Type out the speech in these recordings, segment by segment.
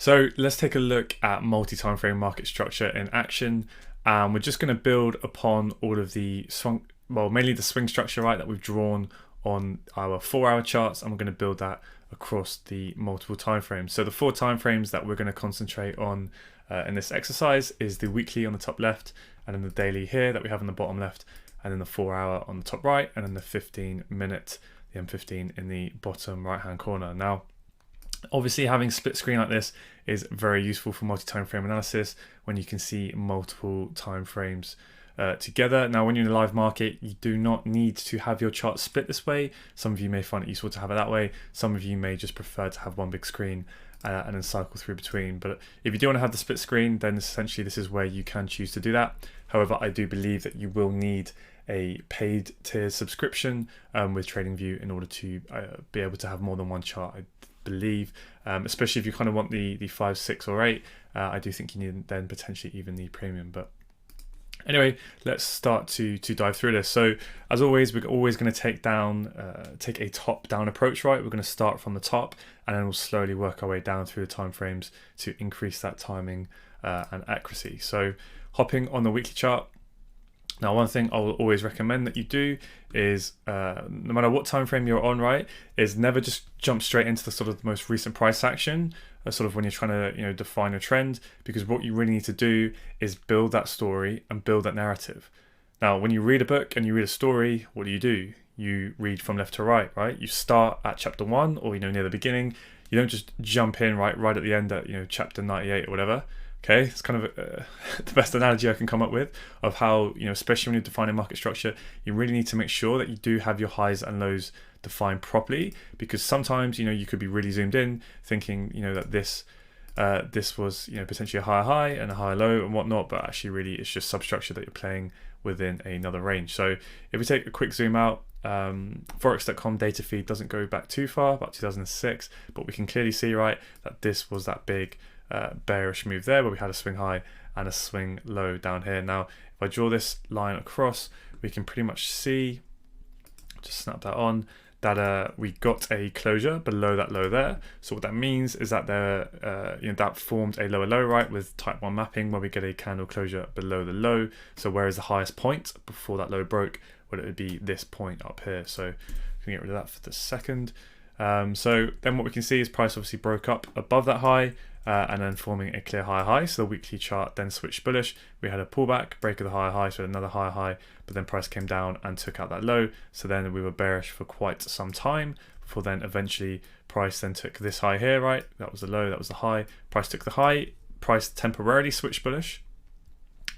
So let's take a look at multi-time frame market structure in action. We're just going to build upon all of the swing, well, mainly the swing structure, right, that we've drawn on our 4-hour charts, and we're going to build that across the multiple time frames. So the 4 time frames that we're going to concentrate on in this exercise is the weekly on the top left, and then the daily here that we have on the bottom left, and then the 4-hour on the top right, and then the 15-minute, the M15 in the bottom right hand corner. Now, obviously having split screen like this is very useful for multi-time frame analysis when you can see multiple time frames together. Now, when you're in a live market, you do not need to have your chart split this way. Some of you may find it useful to have it that way. Some of you may just prefer to have one big screen and then cycle through between. But if you do want to have the split screen, then essentially this is where you can choose to do that. However, I do believe that you will need a paid tier subscription with TradingView in order to be able to have more than one chart, I believe, especially if you kind of want the 5, 6 or 8. I do think you need then potentially even the premium. But anyway, let's start to dive through this. So as always, we're always going to take a top down approach, right? We're going to start from the top and then we'll slowly work our way down through the time frames to increase that timing and accuracy. So hopping on the weekly chart. Now, one thing I will always recommend that you do is, no matter what time frame you're on, right, is never just jump straight into the sort of the most recent price action, sort of when you're trying to define a trend, because what you really need to do is build that story and build that narrative. Now, when you read a book and you read a story, what do? You read from left to right, right? You start at chapter 1 or near the beginning. You don't just jump in right at the end at chapter 98 or whatever. Okay, it's kind of the best analogy I can come up with of how, especially when you're defining market structure, you really need to make sure that you do have your highs and lows defined properly, because sometimes, you could be really zoomed in thinking, that this was, potentially a higher high and a higher low and whatnot, but actually really it's just substructure that you're playing within another range. So if we take a quick zoom out, Forex.com data feed doesn't go back too far, about 2006, but we can clearly see, right, that this was that big bearish move there where we had a swing high and a swing low down here. Now, if I draw this line across, we can pretty much see, just snap that on, that we got a closure below that low there. So what that means is that that formed a lower low, right, with type 1 mapping where we get a candle closure below the low. So where is the highest point before that low broke? Well, it would be this point up here. So we can get rid of that for the second. So then what we can see is price obviously broke up above that high, and then forming a clear higher high. So the weekly chart then switched bullish. We had a pullback, break of the higher high, so another higher high, but then price came down and took out that low. So then we were bearish for quite some time before then eventually price then took this high here, right? That was the low, that was the high. Price took the high, price temporarily switched bullish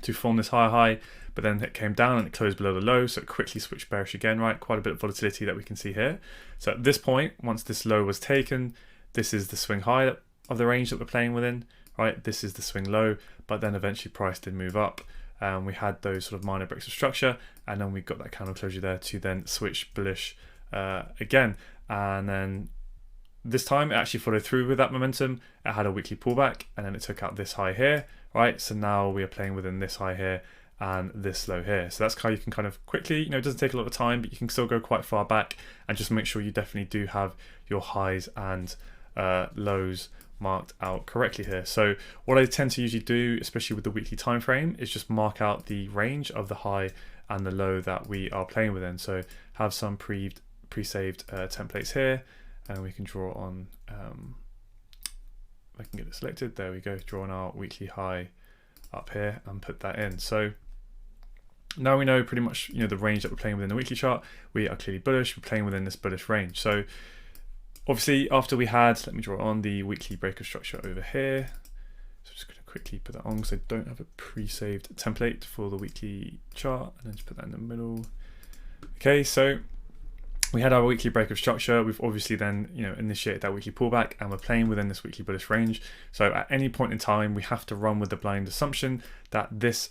to form this higher high, but then it came down and it closed below the low, so it quickly switched bearish again, right? Quite a bit of volatility that we can see here. So at this point, once this low was taken, this is the swing high of the range that we're playing within, right? This is the swing low, but then eventually price did move up. We had those sort of minor breaks of structure, and then we got that candle closure there to then switch bullish again. And then this time it actually followed through with that momentum. It had a weekly pullback, and then it took out this high here, right? So now we are playing within this high here and this low here. So that's how you can kind of quickly, it doesn't take a lot of time, but you can still go quite far back and just make sure you definitely do have your highs and lows marked out correctly here. So what I tend to usually do, especially with the weekly time frame, is just mark out the range of the high and the low that we are playing within. So have some pre-saved templates here, and we can draw on, I can get it selected, there we go, draw on our weekly high up here and put that in. So now we know pretty much the range that we're playing within the weekly chart. We are clearly bullish, we're playing within this bullish range. So obviously after we had, let me draw on the weekly break of structure over here. So I'm just going to quickly put that on because I don't have a pre-saved template for the weekly chart, and then just put that in the middle. Okay, so we had our weekly break of structure. We've obviously then initiated that weekly pullback, and we're playing within this weekly bullish range. So at any point in time, we have to run with the blind assumption that this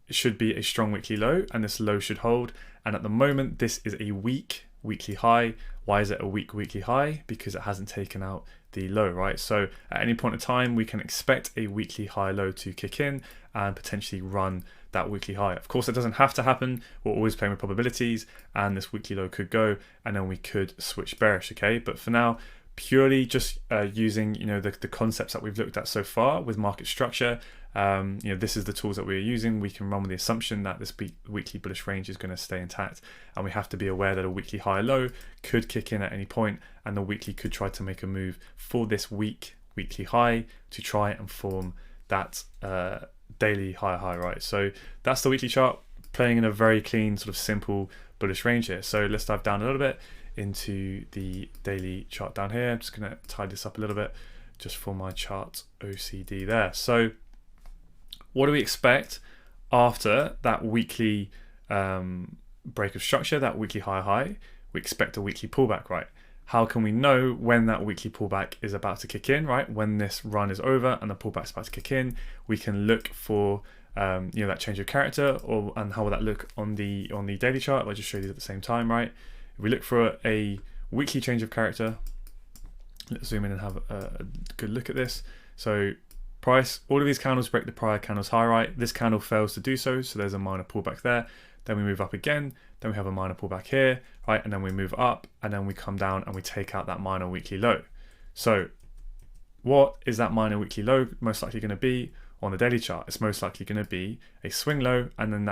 should be a strong weekly low and this low should hold. And at the moment, this is a weak weekly high. Why is it a weak weekly high? Because it hasn't taken out the low, right? So at any point in time, we can expect a weekly high low to kick in and potentially run that weekly high. Of course, it doesn't have to happen. We're always playing with probabilities, and this weekly low could go, and then we could switch bearish, okay? But for now, purely just using the concepts that we've looked at so far with market structure. This is the tools that we're using. We can run with the assumption that this weekly bullish range is going to stay intact, and we have to be aware that a weekly high low could kick in at any point, and the weekly could try to make a move for this weekly high to try and form that daily high, right? So that's the weekly chart playing in a very clean, sort of simple bullish range here. So let's dive down a little bit into the daily chart down here. I'm just going to tie this up a little bit just for my chart OCD there. So what do we expect after that weekly break of structure, that weekly high? We expect a weekly pullback, right? How can we know when that weekly pullback is about to kick in, right? When this run is over and the pullback is about to kick in, we can look for that change of character, and how will that look on the daily chart? I'll just show you at the same time, right? If we look for a weekly change of character, let's zoom in and have a good look at this. So price, all of these candles break the prior candle's high, right? This candle fails to do so, so there's a minor pullback there. Then we move up again, then we have a minor pullback here, right? And then we move up, and then we come down and we take out that minor weekly low. So what is that minor weekly low most likely going to be on the daily chart? It's most likely going to be a swing low, and then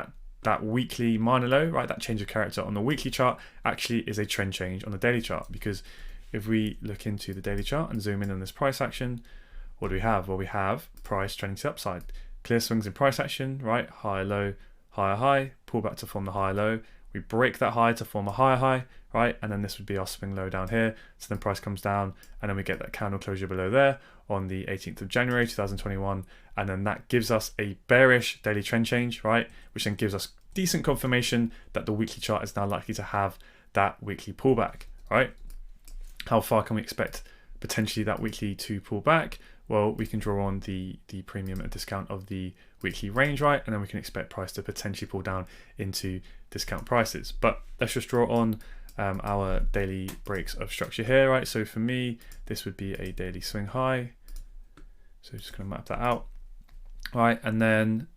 that weekly minor low, right? That change of character on the weekly chart actually is a trend change on the daily chart, because if we look into the daily chart and zoom in on this price action, what do we have? Well, we have price trending to the upside. Clear swings in price action, right? Higher low, higher high, pull back to form the higher low. We break that high to form a higher high, right? And then this would be our swing low down here. So then price comes down, and then we get that candle closure below there on the 18th of January 2021. And then that gives us a bearish daily trend change, right? Which then gives us decent confirmation that the weekly chart is now likely to have that weekly pullback, right? How far can we expect potentially that weekly to pull back? Well, we can draw on the premium and discount of the weekly range, right? And then we can expect price to potentially pull down into discount prices. But let's just draw on our daily breaks of structure here, right? So for me, this would be a daily swing high. So just going to map that out, right? And then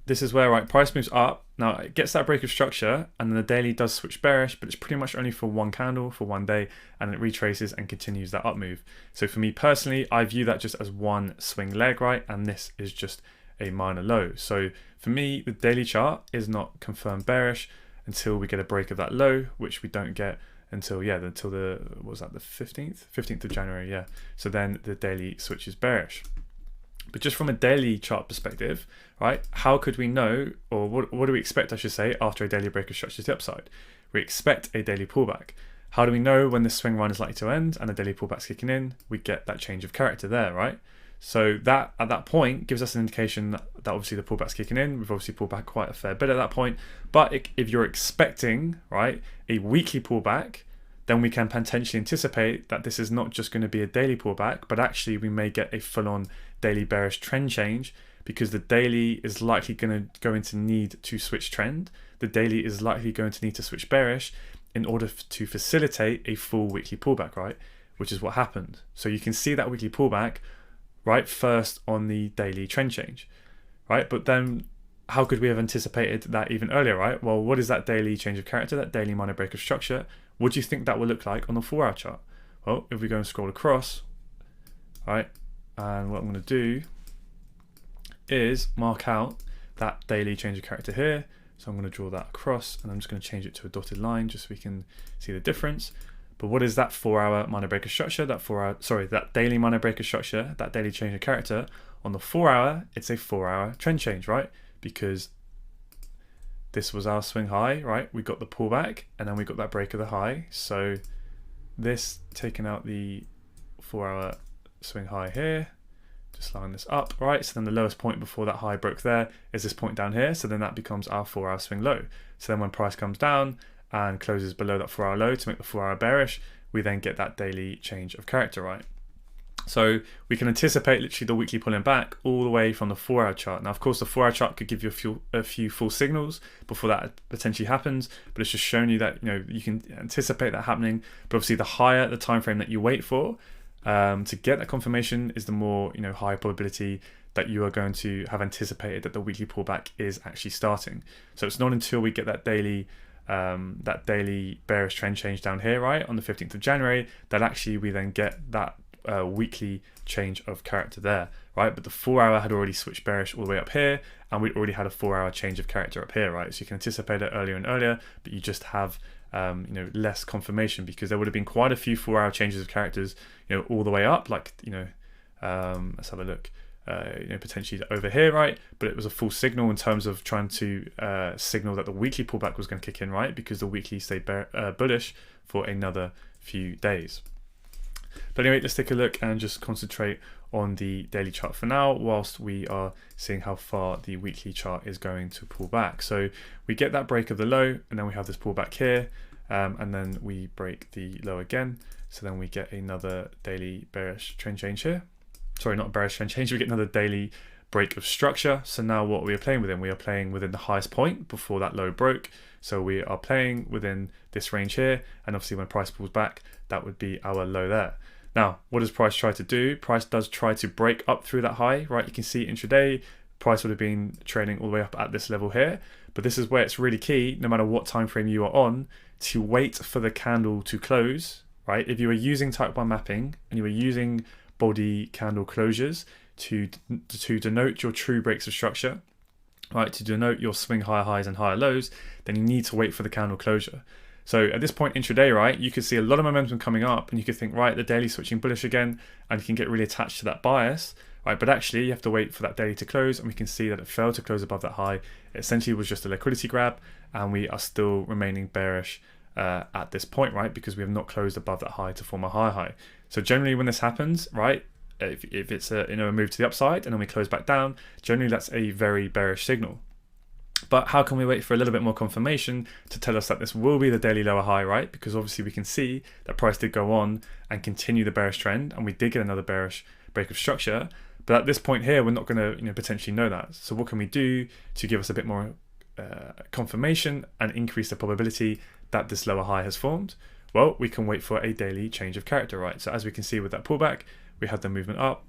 this is where, right, price moves up. Now it gets that break of structure, and then the daily does switch bearish, but it's pretty much only for one candle, for one day, and it retraces and continues that up move. So for me personally, I view that just as one swing leg, right? And this is just a minor low. So for me, the daily chart is not confirmed bearish until we get a break of that low, which we don't get until the what was that, the 15th of January, yeah. So then the daily switches bearish. But just from a daily chart perspective, right, how could we know, or what do we expect, I should say, after a daily break of structure to the upside? We expect a daily pullback. How do we know when the swing run is likely to end and a daily pullback's kicking in? We get that change of character there, right? So that at that point gives us an indication that obviously the pullback's kicking in. We've obviously pulled back quite a fair bit at that point. But if you're expecting, right, a weekly pullback, then we can potentially anticipate that this is not just going to be a daily pullback, but actually we may get a full-on daily bearish trend change, because the daily is likely going to need to switch trend. The daily is likely going to need to switch bearish in order to facilitate a full weekly pullback, right? Which is what happened. So you can see that weekly pullback, right, first on the daily trend change, right? But then how could we have anticipated that even earlier, right? Well, what is that daily change of character, that daily minor break of structure? What do you think that will look like on the 4-hour chart? Well, if we go and scroll across, right, and what I'm going to do is mark out that daily change of character here. So I'm going to draw that across, and I'm just going to change it to a dotted line just so we can see the difference. But what is that 4-hour minor break of structure? That daily minor break of structure, that daily change of character. On the 4-hour, it's a 4-hour trend change, right? Because this was our swing high, right? We got the pullback, and then we got that break of the high. So this, taking out the 4-hour swing high here, just line this up, right? So then the lowest point before that high broke there is this point down here. So then that becomes our 4-hour swing low. So then when price comes down and closes below that 4-hour low to make the 4-hour bearish, we then get that daily change of character, right? So we can anticipate literally the weekly pulling back all the way from the 4-hour chart. Now, of course, the 4-hour chart could give you a few full signals before that potentially happens, but it's just showing you that you can anticipate that happening. But obviously, the higher the time frame that you wait for to get that confirmation is the more higher probability that you are going to have anticipated that the weekly pullback is actually starting. So it's not until we get that daily that daily bearish trend change down here, right, on the 15th of January, that actually we then get that weekly change of character there, right? But the 4 hour had already switched bearish all the way up here, and we already had a 4 hour change of character up here, right? So you can anticipate it earlier and earlier, but you just have less confirmation, because there would have been quite a few 4 hour changes of characters, all the way up, like, let's have a look, potentially over here, right? But it was a full signal in terms of trying to signal that the weekly pullback was going to kick in, right? Because the weekly stayed bullish for another few days. But anyway, let's take a look and just concentrate on the daily chart for now, whilst we are seeing how far the weekly chart is going to pull back. So we get that break of the low, and then we have this pullback here, and then we break the low again. So then we get another daily bearish trend change here. Sorry, not bearish trend change, we get another daily break of structure. So now what we are playing within, we are playing within the highest point before that low broke. So we are playing within this range here, and obviously when price pulls back, that would be our low there. Now, what does price try to do? Price does try to break up through that high, right? You can see intraday, price would have been trading all the way up at this level here. But this is where it's really key, no matter what time frame you are on, to wait for the candle to close, right? If you are using type 1 mapping and you are using body candle closures to denote your true breaks of structure, right, to denote your swing higher highs and higher lows, then you need to wait for the candle closure. So at this point intraday, right, you could see a lot of momentum coming up, and you could think, right, the daily switching bullish again, and you can get really attached to that bias, right? But actually you have to wait for that daily to close, and we can see that it failed to close above that high. It essentially was just a liquidity grab, and we are still remaining bearish at this point, right? Because we have not closed above that high to form a higher high. So generally when this happens, right, if it's a move to the upside and then we close back down, generally that's a very bearish signal. But how can we wait for a little bit more confirmation to tell us that this will be the daily lower high, right? Because obviously we can see that price did go on and continue the bearish trend, and we did get another bearish break of structure. But at this point here, we're not going to potentially know that. So what can we do to give us a bit more confirmation and increase the probability that this lower high has formed? Well, we can wait for a daily change of character, right? So as we can see with that pullback, we had the movement up,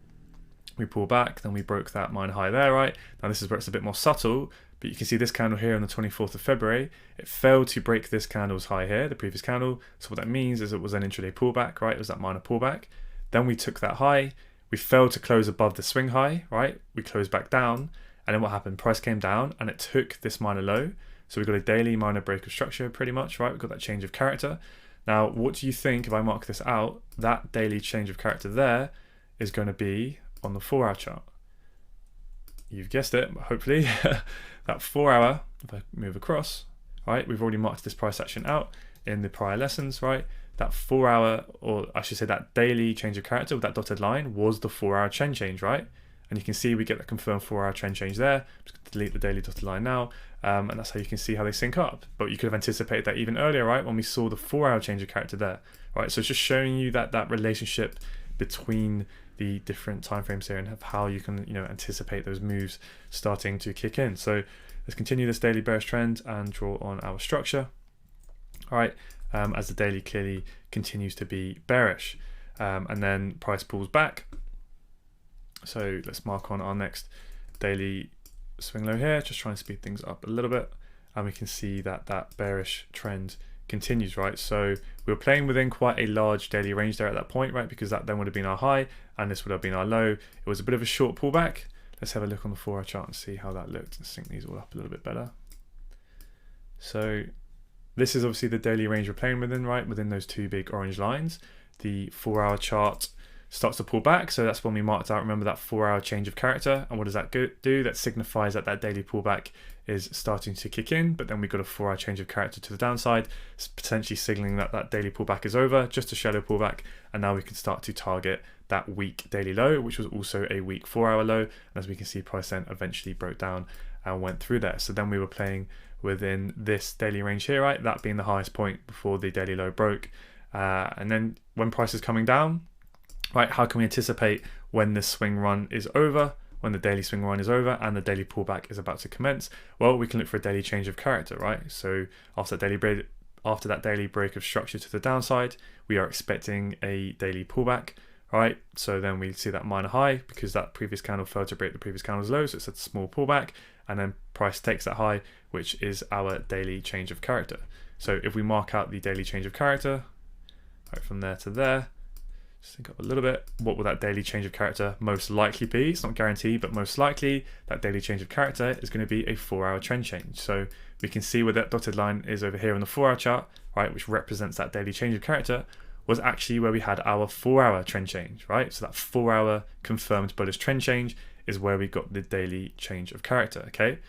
we pull back, then we broke that minor high there, right? Now this is where it's a bit more subtle, but you can see this candle here on the 24th of February, it failed to break this candle's high here, the previous candle. So what that means is it was an intraday pullback, right? It was that minor pullback. Then we took that high, we failed to close above the swing high, right? We closed back down, and then what happened? Price came down and it took this minor low. So we got a daily minor break of structure pretty much, right? We've got that change of character. Now, what do you think, if I mark this out, that daily change of character there is going to be on the 4 hour chart? You've guessed it, hopefully. That 4 hour, if I move across, right, we've already marked this price action out in the prior lessons, right? That 4 hour, or I should say that daily change of character with that dotted line was the 4 hour trend change, right? And you can see we get the confirmed 4 hour trend change there. I'm just going to delete the daily dotted line now. And that's how you can see how they sync up. But you could have anticipated that even earlier, right, when we saw the 4 hour change of character there, right? So it's just showing you that relationship between the different timeframes here and of how you can anticipate those moves starting to kick in. So let's continue this daily bearish trend and draw on our structure. All right, as the daily clearly continues to be bearish, and then price pulls back. So let's mark on our next daily swing low here, just trying to speed things up a little bit, and we can see that that bearish trend continues, right? So we were playing within quite a large daily range there at that point, right? Because that then would have been our high and this would have been our low. It was a bit of a short pullback. Let's have a look on the 4 hour chart and see how that looked and sync these all up a little bit better. So this is obviously the daily range we're playing within, right? Within those two big orange lines. The 4 hour chart starts to pull back, so that's when we marked out, remember, that 4 hour change of character. And what does that do? That signifies that that daily pullback is starting to kick in, but then we've got a 4 hour change of character to the downside, potentially signaling that that daily pullback is over, just a shallow pullback, and now we can start to target that weak daily low, which was also a weak 4 hour low. And as we can see, price then eventually broke down and went through there. So then we were playing within this daily range here, right? That being the highest point before the daily low broke. And then when price is coming down, right, how can we anticipate when this swing run is over, when the daily swing run is over and the daily pullback is about to commence? Well, we can look for a daily change of character, right? So after that daily break of structure to the downside, we are expecting a daily pullback, right? So then we see that minor high because that previous candle failed to break the previous candle's low, so it's a small pullback, and then price takes that high, which is our daily change of character. So if we mark out the daily change of character, right from there to there, just think up a little bit, what will that daily change of character most likely be? It's not guaranteed, but most likely that daily change of character is going to be a 4-hour trend change. So we can see where that dotted line is over here on the 4-hour chart, right, which represents that daily change of character, was actually where we had our 4-hour trend change, right? So that 4-hour confirmed bullish trend change is where we got the daily change of character, okay?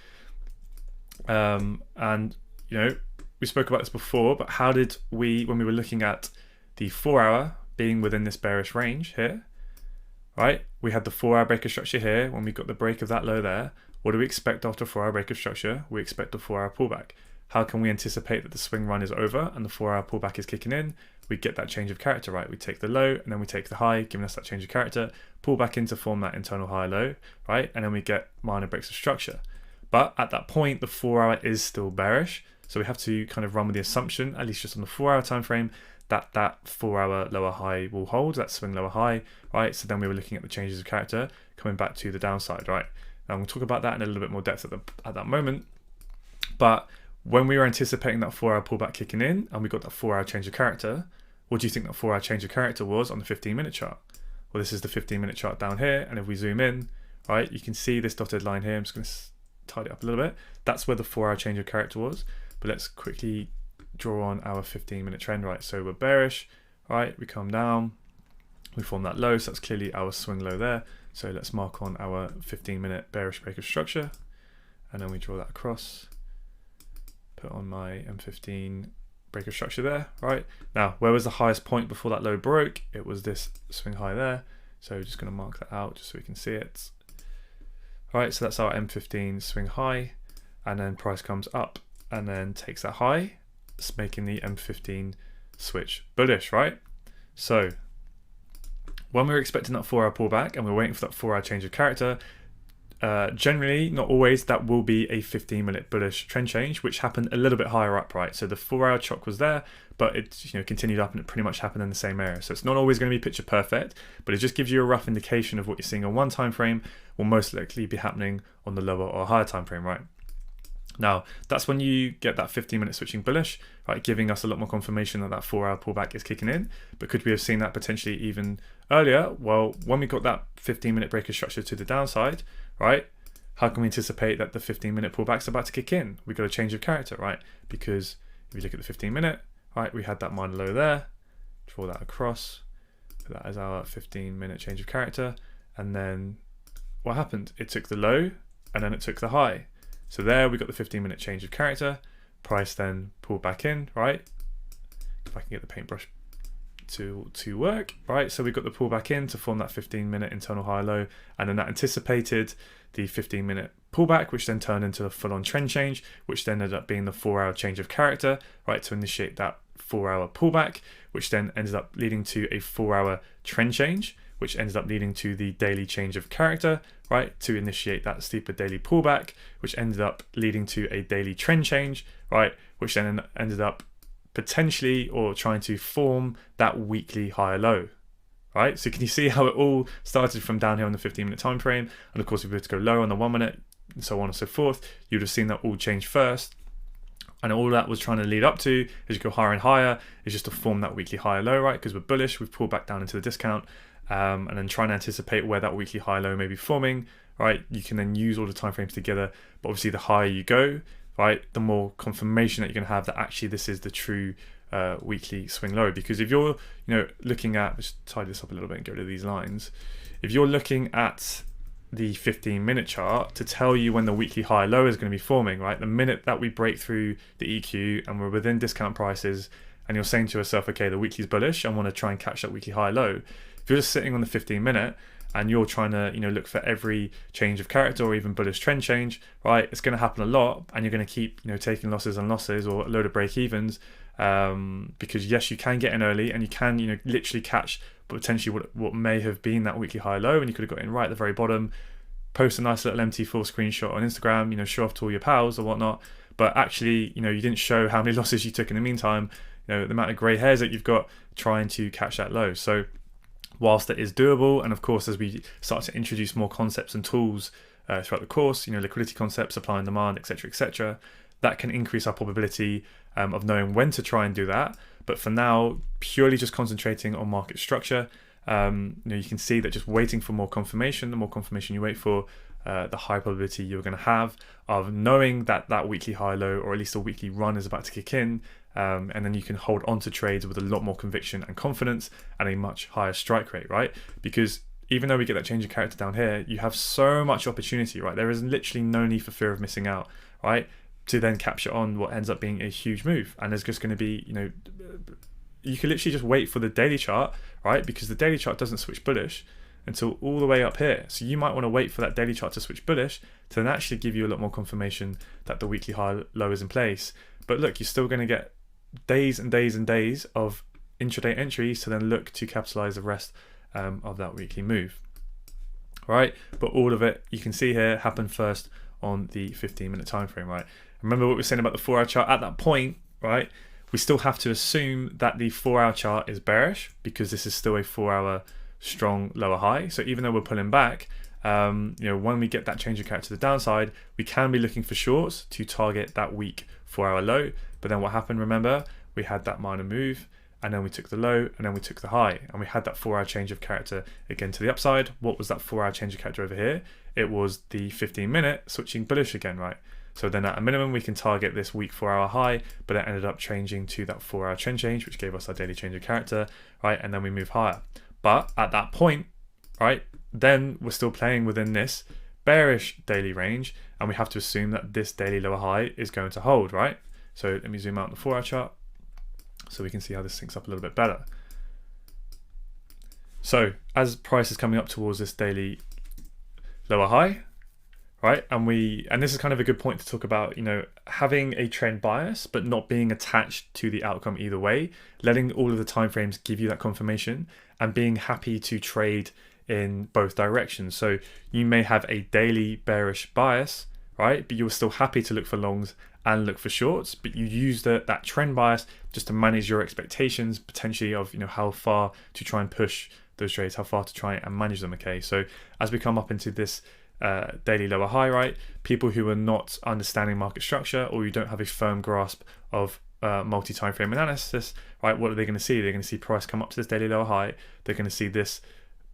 And, you know, we spoke about this before, but how did we, when we were looking at the 4-hour being within this bearish range here, right? We had the 4-hour breaker structure here. When we got the break of that low there, what do we expect after 4-hour breaker structure? We expect a 4-hour pullback. How can we anticipate that the swing run is over and the 4-hour pullback is kicking in? We get that change of character, right? We take the low and then we take the high, giving us that change of character, pull back in to form that internal high low, right? And then we get minor breaks of structure. But at that point, the 4-hour is still bearish. So we have to kind of run with the assumption, at least just on the 4-hour time frame, that that 4-hour lower high will hold, that swing lower high, right? So then we were looking at the changes of character coming back to the downside, right? Now we'll talk about that in a little bit more depth at that moment. But when we were anticipating that 4-hour pullback kicking in and we got that 4-hour change of character, what do you think that 4-hour change of character was on the 15-minute chart? Well, this is the 15-minute chart down here, and if we zoom in, right, you can see this dotted line here. I'm just going to tidy it up a little bit. That's where the 4-hour change of character was. But let's quickly draw on our 15-minute trend, right? So we're bearish, right? We come down, we form that low, so that's clearly our swing low there. So let's mark on our 15-minute bearish break of structure, and then we draw that across. Put on my M15 break of structure there, right? Now, where was the highest point before that low broke? It was this swing high there. So we're just going to mark that out just so we can see it. All right, so that's our M15 swing high, and then price comes up and then takes that high, making the M15 switch bullish, right? So when we were expecting that 4-hour pullback and we're waiting for that 4-hour change of character, generally, not always, that will be a 15-minute bullish trend change, which happened a little bit higher up, right? So the 4-hour chock was there, but it continued up and it pretty much happened in the same area. So it's not always going to be picture perfect, but it just gives you a rough indication of what you're seeing on one time frame will most likely be happening on the lower or higher time frame, right? Now, that's when you get that 15-minute switching bullish, right, giving us a lot more confirmation that that 4-hour pullback is kicking in. But could we have seen that potentially even earlier? Well, when we got that 15-minute breaker structure to the downside, right, how can we anticipate that the 15-minute pullback's about to kick in? We got a change of character, right? Because if you look at the 15-minute, right, we had that minor low there, draw that across, put that as our 15-minute change of character, and then what happened? It took the low, and then it took the high. So there we got the 15-minute change of character. Price then pulled back in, right? If I can get the paintbrush to work, right? So we got the pullback in to form that 15-minute internal high low, and then that anticipated the 15-minute pullback, which then turned into a full-on trend change, which then ended up being the 4-hour change of character, right, to initiate that 4-hour pullback, which then ended up leading to a 4-hour trend change, which ended up leading to the daily change of character, right, to initiate that steeper daily pullback, which ended up leading to a daily trend change, right, which then ended up potentially or trying to form that weekly higher low, right? So can you see how it all started from down here on the 15-minute time frame? And of course, if we were to go low on the 1 minute and so on and so forth, you'd have seen that all change first. And all that was trying to lead up to, as you go higher and higher, is just to form that weekly higher low, right? Because we're bullish, we've pulled back down into the discount, and then trying to anticipate where that weekly high low may be forming, right? You can then use all the time frames together, but obviously the higher you go, right, the more confirmation that you're going to have that actually this is the true weekly swing low. Because if you're, looking at, let's tidy this up a little bit and get rid of these lines. If you're looking at the 15-minute chart to tell you when the weekly high low is going to be forming, right? The minute that we break through the EQ and we're within discount prices, and you're saying to yourself, okay, the weekly's bullish, I want to try and catch that weekly high low. If you're just sitting on the 15-minute and you're trying to, look for every change of character or even bullish trend change, right, it's going to happen a lot, and you're going to keep, taking losses and losses or a load of break evens, because yes, you can get in early and you can, literally catch potentially what may have been that weekly high low, and you could have got in right at the very bottom, post a nice little MT4 screenshot on Instagram, show off to all your pals or whatnot, but actually, you didn't show how many losses you took in the meantime, the amount of grey hairs that you've got trying to catch that low. So whilst that is doable, and of course as we start to introduce more concepts and tools throughout the course, liquidity concepts, supply and demand, etc., that can increase our probability of knowing when to try and do that. But for now, purely just concentrating on market structure, you can see that just waiting for more confirmation, the more confirmation you wait for, the higher probability you're going to have of knowing that that weekly high low, or at least a weekly run, is about to kick in, and then you can hold on to trades with a lot more conviction and confidence and a much higher strike rate, right? Because even though we get that change of character down here, you have so much opportunity, right? There is literally no need for fear of missing out, right? To then capture on what ends up being a huge move. And there's just going to be, you can literally just wait for the daily chart, right? Because the daily chart doesn't switch bullish until all the way up here. So you might want to wait for that daily chart to switch bullish to then actually give you a lot more confirmation that the weekly high low is in place. But look, you're still going to get days and days and days of intraday entries to then look to capitalize the rest of that weekly move, right? But all of it, you can see here, happened first on the 15-minute time frame, right? Remember what we were saying about the 4-hour chart at that point, right? We still have to assume that the 4-hour chart is bearish because this is still a 4-hour strong lower high. So even though we're pulling back, when we get that change of character to the downside, we can be looking for shorts to target that weak 4-hour low. But then what happened, remember, we had that minor move, and then we took the low, and then we took the high, and we had that 4-hour change of character again to the upside. What was that 4-hour change of character over here? It was the 15-minute switching bullish again, right? So then at a minimum, we can target this weak 4-hour high, but it ended up changing to that 4-hour trend change, which gave us our daily change of character, right? And then we move higher. But at that point, right, then we're still playing within this bearish daily range, and we have to assume that this daily lower high is going to hold, right? So let me zoom out on the 4-hour chart so we can see how this syncs up a little bit better. So as price is coming up towards this daily lower high, right, and this is kind of a good point to talk about, having a trend bias but not being attached to the outcome either way, letting all of the timeframes give you that confirmation, and being happy to trade in both directions. So you may have a daily bearish bias, right, but you're still happy to look for longs and look for shorts, but you use that trend bias just to manage your expectations potentially of how far to try and push those trades, how far to try and manage them. Okay, so as we come up into this daily lower high, right, people who are not understanding market structure, or you don't have a firm grasp of multi-time frame analysis, right, what are they going to see? They're going to see price come up to this daily lower high. They're going to see this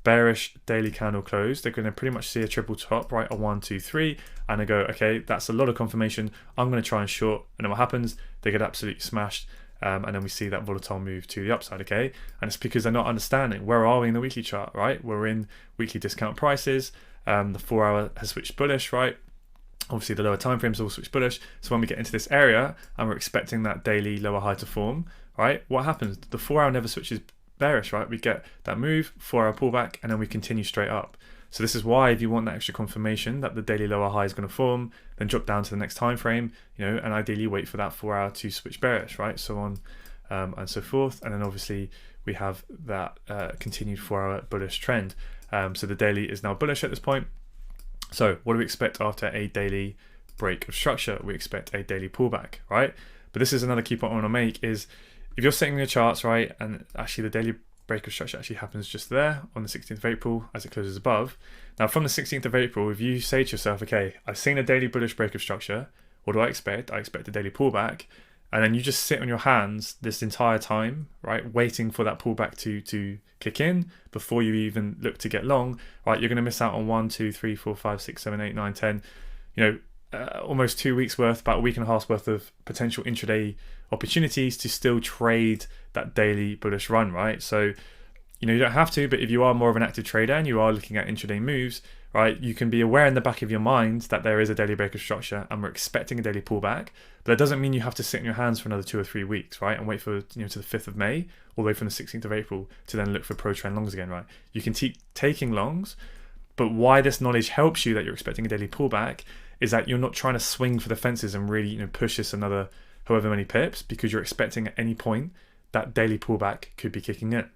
bearish daily candle close. They're going to pretty much see a triple top, right, a 1, 2, 3, and they go, okay, that's a lot of confirmation, I'm going to try and short. And then what happens? They get absolutely smashed, and then we see that volatile move to the upside. Okay, and it's because they're not understanding where are we in the weekly chart, right? We're in weekly discount prices. The 4-hour has switched bullish, right? Obviously the lower time frames all switch bullish. So when we get into this area and we're expecting that daily lower high to form, right, what happens? The 4-hour never switches bearish, right? We get that move, 4-hour pullback, and then we continue straight up. So this is why, if you want that extra confirmation that the daily lower high is going to form, then drop down to the next time frame, and ideally wait for that 4-hour to switch bearish, right? So on and so forth. And then obviously we have that continued 4-hour bullish trend. So the daily is now bullish at this point. So what do we expect after a daily break of structure? We expect a daily pullback, right? But this is another key point I want to make is, if you're setting your charts, right, and actually the daily break of structure actually happens just there on the 16th of April as it closes above. Now from the 16th of April, if you say to yourself, okay, I've seen a daily bullish break of structure, what do I expect? I expect a daily pullback. And then you just sit on your hands this entire time, right, waiting for that pullback to kick in before you even look to get long, right, you're going to miss out on 1, 2, 3, 4, 5, 6, 7, 8, 9, 10, almost 2 weeks worth, about a week and a half's worth of potential intraday opportunities to still trade that daily bullish run, right? So, you don't have to, but if you are more of an active trader and you are looking at intraday moves, right, you can be aware in the back of your mind that there is a daily break of structure and we're expecting a daily pullback. But that doesn't mean you have to sit in your hands for another 2 or 3 weeks, right, and wait for to the 5th of May all the way from the 16th of April to then look for pro trend longs again, right? You can keep taking longs, but why this knowledge helps you that you're expecting a daily pullback is that you're not trying to swing for the fences and really push this another however many pips, because you're expecting at any point that daily pullback could be kicking in.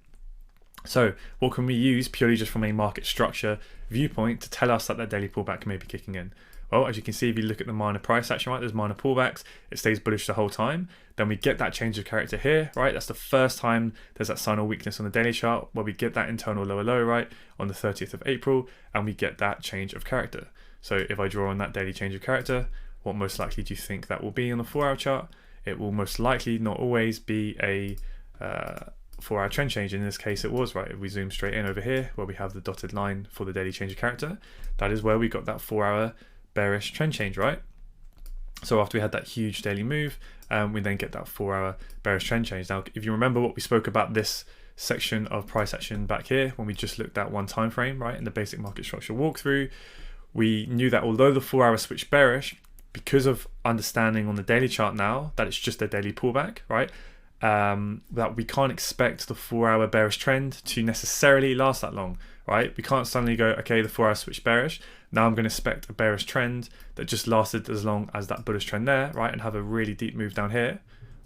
So what can we use purely just from a market structure viewpoint to tell us that that daily pullback may be kicking in? Well, as you can see, if you look at the minor price action, right, there's minor pullbacks, it stays bullish the whole time. Then we get that change of character here, right? That's the first time there's that sign of weakness on the daily chart where we get that internal lower low, right, on the 30th of April, and we get that change of character. So if I draw on that daily change of character, what most likely do you think that will be on the 4-hour chart? It will most likely, not always, be a 4-hour trend change. In this case it was, right? If we zoom straight in over here where we have the dotted line for the daily change of character, that is where we got that 4-hour bearish trend change, right? So after we had that huge daily move, we then get that 4-hour bearish trend change. Now if you remember what we spoke about this section of price action back here when we just looked at one time frame, right, in the basic market structure walkthrough, we knew that although the 4-hour switched bearish, because of understanding on the daily chart now that it's just a daily pullback, right, that we can't expect the 4-hour bearish trend to necessarily last that long, right? We can't suddenly go, okay, the 4-hour switched bearish, now I'm going to expect a bearish trend that just lasted as long as that bullish trend there, right, and have a really deep move down here.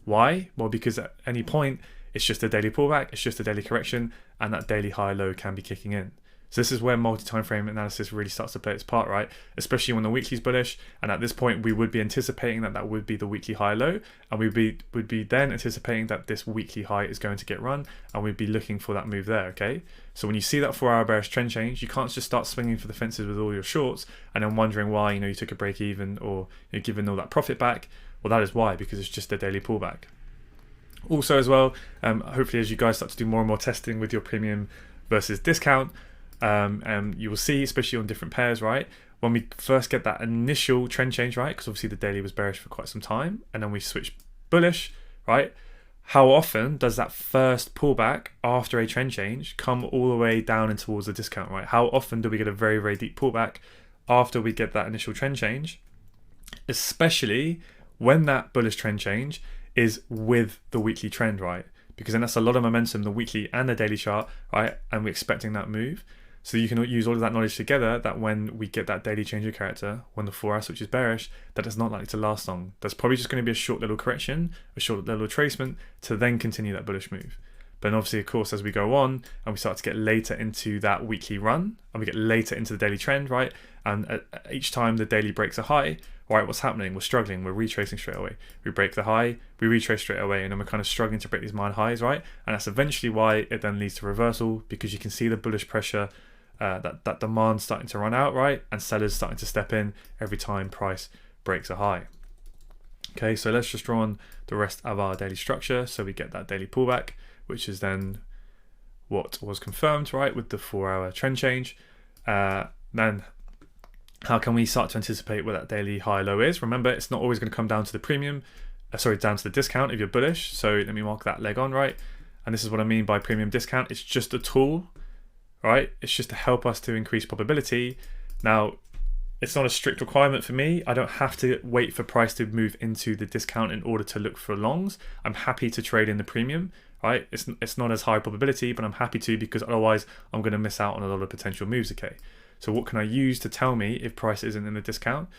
Why? Well, because at any point it's just a daily pullback, it's just a daily correction, and that daily high low can be kicking in. So this is where multi-time frame analysis really starts to play its part, right? Especially when the weekly's bullish, and at this point we would be anticipating that that would be the weekly high low, and would be then anticipating that this weekly high is going to get run, and we'd be looking for that move there, okay? So when you see that 4-hour bearish trend change, you can't just start swinging for the fences with all your shorts and then wondering why, you know, you took a break even or you're giving all that profit back. Well, that is why, because it's just a daily pullback. Also as well, hopefully as you guys start to do more and more testing with your premium versus discount, and you will see, especially on different pairs, right, when we first get that initial trend change, right, because obviously the daily was bearish for quite some time, and then we switch bullish, right, how often does that first pullback after a trend change come all the way down and towards the discount, right? How often do we get a very, very deep pullback after we get that initial trend change, especially when that bullish trend change is with the weekly trend, right? Because then that's a lot of momentum, the weekly and the daily chart, right? And we're expecting that move. So you can use all of that knowledge together that when we get that daily change of character, when the 4-hour switch is bearish, that is not likely to last long. That's probably just going to be a short little correction, a short little retracement to then continue that bullish move. But then obviously, of course, as we go on and we start to get later into that weekly run and we get later into the daily trend, right? And each time the daily breaks a high, right, what's happening? We're struggling, we're retracing straight away. We break the high, we retrace straight away, and then we're kind of struggling to break these minor highs, right? And that's eventually why it then leads to reversal, because you can see the bullish pressure, that demand starting to run out, right? And sellers starting to step in every time price breaks a high. Okay, so let's just draw on the rest of our daily structure. So we get that daily pullback, which is then what was confirmed, right, with the 4-hour trend change. Then how can we start to anticipate where that daily high low is? Remember, it's not always going to come down to the premium, down to the discount if you're bullish. So let me mark that leg on, right? And this is what I mean by premium discount. It's just a tool, right? It's just to help us to increase probability. Now, it's not a strict requirement for me. I don't have to wait for price to move into the discount in order to look for longs. I'm happy to trade in the premium, right? It's not as high probability, but I'm happy to, because otherwise I'm going to miss out on a lot of potential moves, okay? So what can I use to tell me if price isn't in the discount,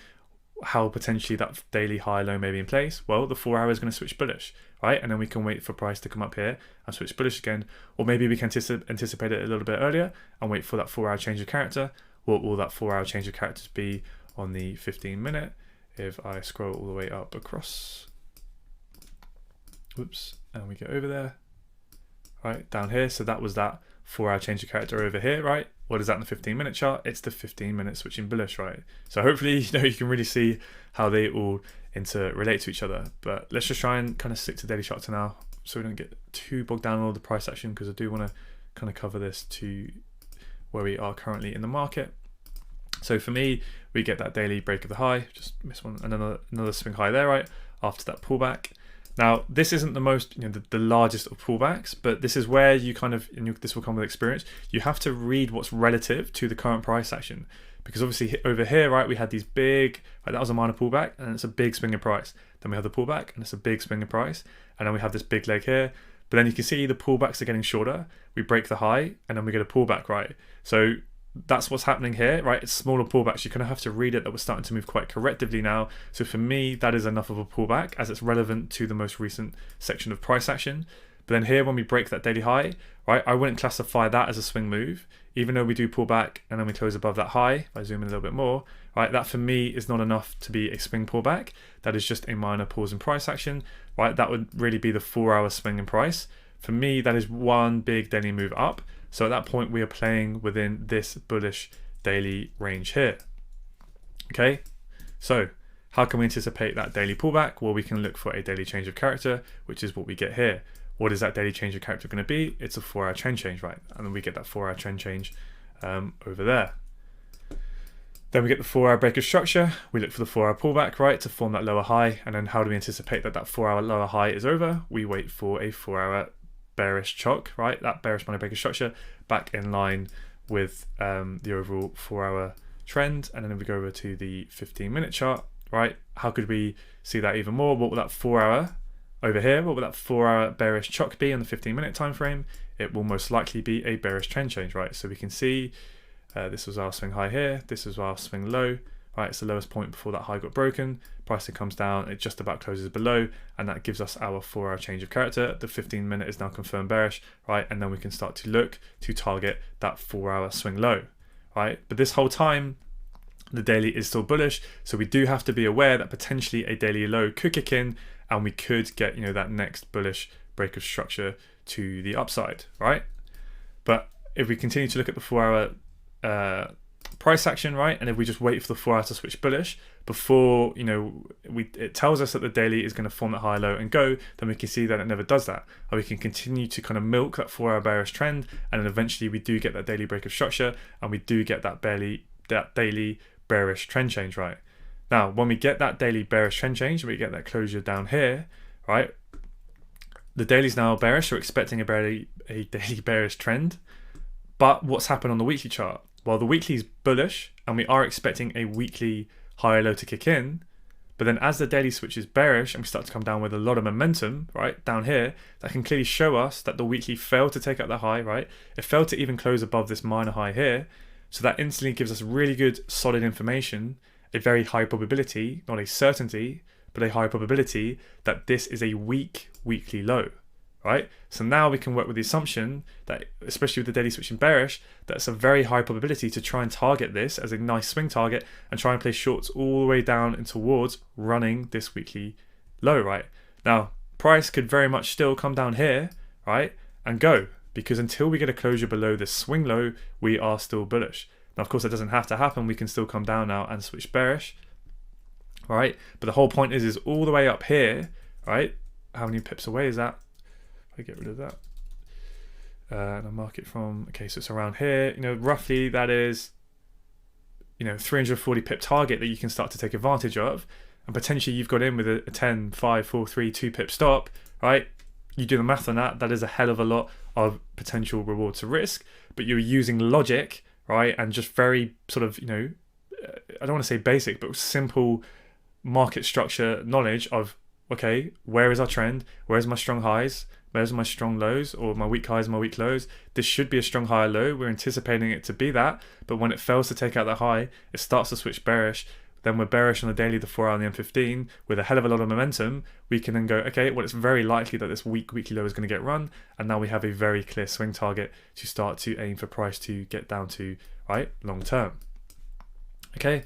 how potentially that daily high low may be in place? Well, the 4-hour is going to switch bullish, right? And then we can wait for price to come up here and switch bullish again. Or maybe we can anticipate it a little bit earlier and wait for that 4-hour change of character. What will that 4-hour change of characters be on the 15-minute? If I scroll all the way up across, whoops, and we get over there, right, down here. So that was that 4-hour change of character over here, right? What is that in the 15-minute chart? It's the 15-minute switching bullish, right? So hopefully, you can really see how they all interrelate to each other. But let's just try and kind of stick to daily charts now, so we don't get too bogged down on all the price action, because I do want to kind of cover this to where we are currently in the market. So for me, we get that daily break of the high, just miss one, and another swing high there, right, after that pullback. Now, this isn't the most, the largest of pullbacks, but this is where you kind of, and this will come with experience, you have to read what's relative to the current price action. Because obviously over here, right, we had these big, right, that was a minor pullback, and it's a big swing in price. Then we have the pullback, and it's a big swing in price. And then we have this big leg here. But then you can see the pullbacks are getting shorter. We break the high, and then we get a pullback, right? So that's what's happening here, right? It's smaller pullbacks. You're going to have to read it that we're starting to move quite correctively now. So for me, that is enough of a pullback, as it's relevant to the most recent section of price action. But then here, when we break that daily high, right, I wouldn't classify that as a swing move, even though we do pull back and then we close above that high. If I zoom in a little bit more, right, that for me is not enough to be a swing pullback. That is just a minor pause in price action, right? That would really be the 4-hour swing in price. For me, that is one big daily move up. So at that point, we are playing within this bullish daily range here. Okay, so how can we anticipate that daily pullback? Well, we can look for a daily change of character, which is what we get here. What is that daily change of character going to be? It's a 4-hour trend change, right? And then we get that 4-hour trend change over there. Then we get the 4-hour break of structure. We look for the 4-hour pullback, right, to form that lower high. And then how do we anticipate that that 4-hour lower high is over? We wait for a 4-hour bearish chock, right? That bearish money break of structure back in line with the overall 4-hour trend. And then if we go over to the 15-minute chart, right? How could we see that even more? What will that 4-hour over here? What will that 4-hour bearish chock be on the 15-minute time frame? It will most likely be a bearish trend change, right? So we can see this was our swing high here. This is our swing low, right? It's the lowest point before that high got broken. Pricing comes down. It just about closes below, and that gives us our 4-hour change of character. The 15-minute is now confirmed bearish, right? And then we can start to look to target that 4-hour swing low, right? But this whole time, the daily is still bullish, so we do have to be aware that potentially a daily low could kick in, and we could get, you know, that next bullish break of structure to the upside, right? But if we continue to look at the 4-hour price action, right, and if we just wait for the 4-hour to switch bullish before, you know, it tells us that the daily is going to form that high low and go, then we can see that it never does that. Or we can continue to kind of milk that 4-hour bearish trend, and then eventually we do get that daily break of structure, and we do get that daily bearish trend change, right? Now, when we get that daily bearish trend change, we get that closure down here, right? The daily's now bearish, so we're expecting a daily bearish trend. But what's happened on the weekly chart? Well, the weekly is bullish, and we are expecting a weekly higher low to kick in. But then as the daily switches bearish and we start to come down with a lot of momentum, right, down here, that can clearly show us that the weekly failed to take out the high, right? It failed to even close above this minor high here. So that instantly gives us really good, solid information, a very high probability, not a certainty, but a high probability that this is a weak weekly low, right? So now we can work with the assumption that, especially with the daily switching bearish, that's a very high probability to try and target this as a nice swing target and try and place shorts all the way down and towards running this weekly low, right? Now, price could very much still come down here, right, and go, because until we get a closure below this swing low, we are still bullish. Now, of course, that doesn't have to happen. We can still come down now and switch bearish, right? But the whole point is all the way up here, right? How many pips away is that? If I get rid of that. And I mark it from, okay, so it's around here. You know, roughly that is, you know, 340 pip target that you can start to take advantage of. And potentially you've got in with a 10, 5, 4, 3, 2 pip stop, right? You do the math on that, that is a hell of a lot of potential reward to risk, but you're using logic, right? And just very sort of, you know, I don't want to say basic, but simple market structure knowledge of, okay, where is our trend? Where's my strong highs? Where's my strong lows, or my weak highs and my weak lows? This should be a strong higher low. We're anticipating it to be that, but when it fails to take out that high, it starts to switch bearish. Then we're bearish on the daily, the 4 hour and the M15 with a hell of a lot of momentum. We can then go, okay, well, it's very likely that this weekly low is going to get run. And now we have a very clear swing target to start to aim for price to get down to, right, long term. Okay.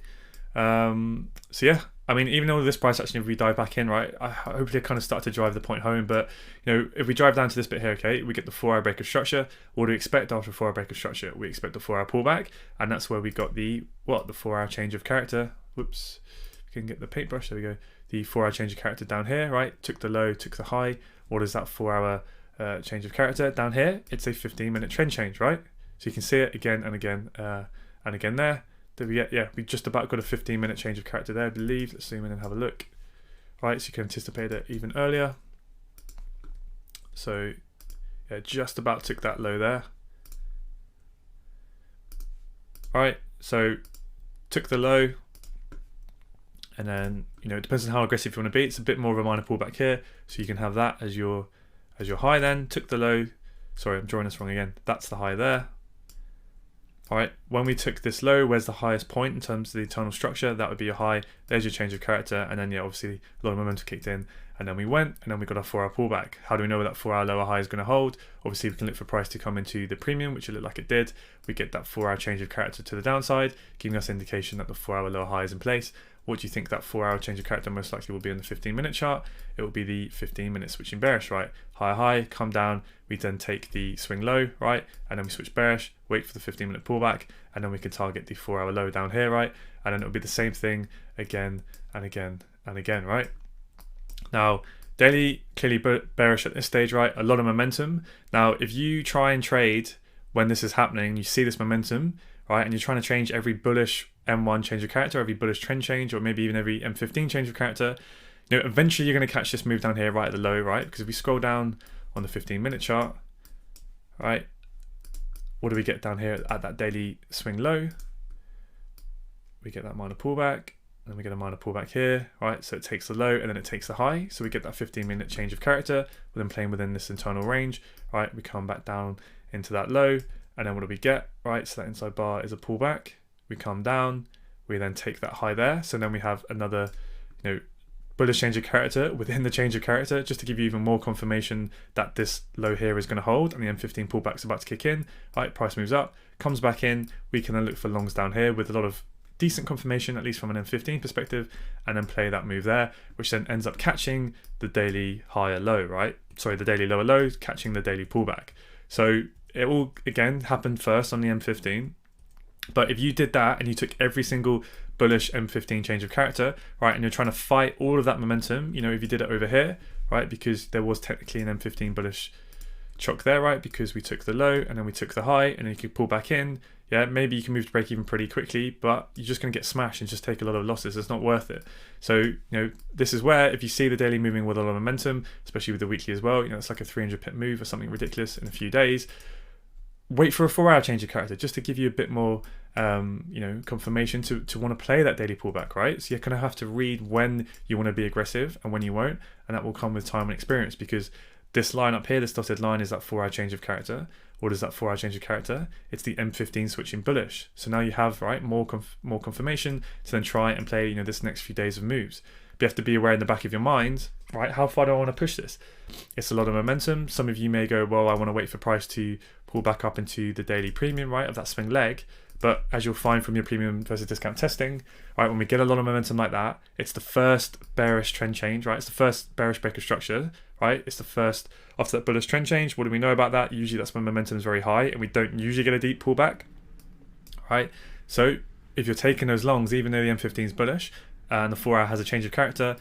So yeah, I mean, even though this price action, if we dive back in, right, I hopefully I kind of start to drive the point home. But, you know, if we drive down to this bit here, okay, we get the 4 hour break of structure. What do we expect after a 4 hour break of structure? We expect the 4 hour pullback. And that's where we got the 4 hour change of character. Whoops, we can get the paintbrush, there we go. The 4 hour change of character down here, right? Took the low, took the high. What is that 4 hour change of character? Down here, it's a 15-minute trend change, right? So you can see it again and again and again there. Did we get, yeah, we just about got a 15-minute change of character there, I believe. Let's zoom in and have a look. Right, so you can anticipate it even earlier. So yeah, just about took that low there. All right, so took the low, and then, you know, it depends on how aggressive you want to be. It's a bit more of a minor pullback here, so you can have that as your high. Then took the low. Sorry, I'm drawing this wrong again. That's the high there. All right, when we took this low, where's the highest point in terms of the internal structure? That would be your high. There's your change of character, and then yeah, obviously a lot of momentum kicked in, and then we went, and then we got our 4 hour pullback. How do we know where that 4 hour lower high is going to hold? Obviously we can look for price to come into the premium, which it looked like it did. We get that 4 hour change of character to the downside, giving us indication that the 4 hour lower high is in place. What do you think that 4 hour change of character most likely will be on the 15-minute chart? It will be the 15-minute switching bearish, right? Higher high, come down, we then take the swing low, right? And then we switch bearish, wait for the 15-minute pullback, and then we can target the 4 hour low down here, right? And then it'll be the same thing again and again and again, right? Now, daily clearly bearish at this stage, right? A lot of momentum. Now, if you try and trade when this is happening, you see this momentum, right? And you're trying to change every bullish M1 change of character, every bullish trend change, or maybe even every M15 change of character, eventually you're going to catch this move down here right at the low, right? Because if we scroll down on the 15-minute chart, right, what do we get down here at that daily swing low? We get that minor pullback, and then we get a minor pullback here, right? So it takes the low and then it takes the high. So we get that 15-minute change of character. We're then playing within this internal range, right? We come back down into that low, and then what do we get, right? So that inside bar is a pullback. We come down, we then take that high there. So then we have another, bullish change of character within the change of character, just to give you even more confirmation that this low here is going to hold and the M15 pullback is about to kick in. Right, price moves up, comes back in. We can then look for longs down here with a lot of decent confirmation, at least from an M15 perspective, and then play that move there, which then ends up catching the daily higher low, right? Sorry, the daily lower low, catching the daily pullback. So it all, again, happened first on the M15. But if you did that and you took every single bullish M15 change of character, right, and you're trying to fight all of that momentum, if you did it over here, right, because there was technically an M15 bullish chock there, right, because we took the low and then we took the high and then you could pull back in, yeah, maybe you can move to break even pretty quickly, but you're just going to get smashed and just take a lot of losses. It's not worth it. So, this is where if you see the daily moving with a lot of momentum, especially with the weekly as well, it's like a 300 pip move or something ridiculous in a few days, wait for a 4 hour change of character just to give you a bit more confirmation to want to play that daily pullback, right? So you're going to have to read when you want to be aggressive and when you won't, and that will come with time and experience, because this line up here, this dotted line, is that 4 hour change of character. What is that 4 hour change of character? It's the M15 switching bullish. So now you have, right, more confirmation to then try and play this next few days of moves. But you have to be aware in the back of your mind, right, how far do I want to push this? It's a lot of momentum. Some of you may go, well, I want to wait for price to pull back up into the daily premium, right, of that swing leg. But as you'll find from your premium versus discount testing, right, when we get a lot of momentum like that, it's the first bearish trend change, right? It's the first bearish break of structure, right? It's the first after that bullish trend change. What do we know about that? Usually that's when momentum is very high and we don't usually get a deep pullback, right? So if you're taking those longs, even though the M15 is bullish and the 4 hour has a change of character,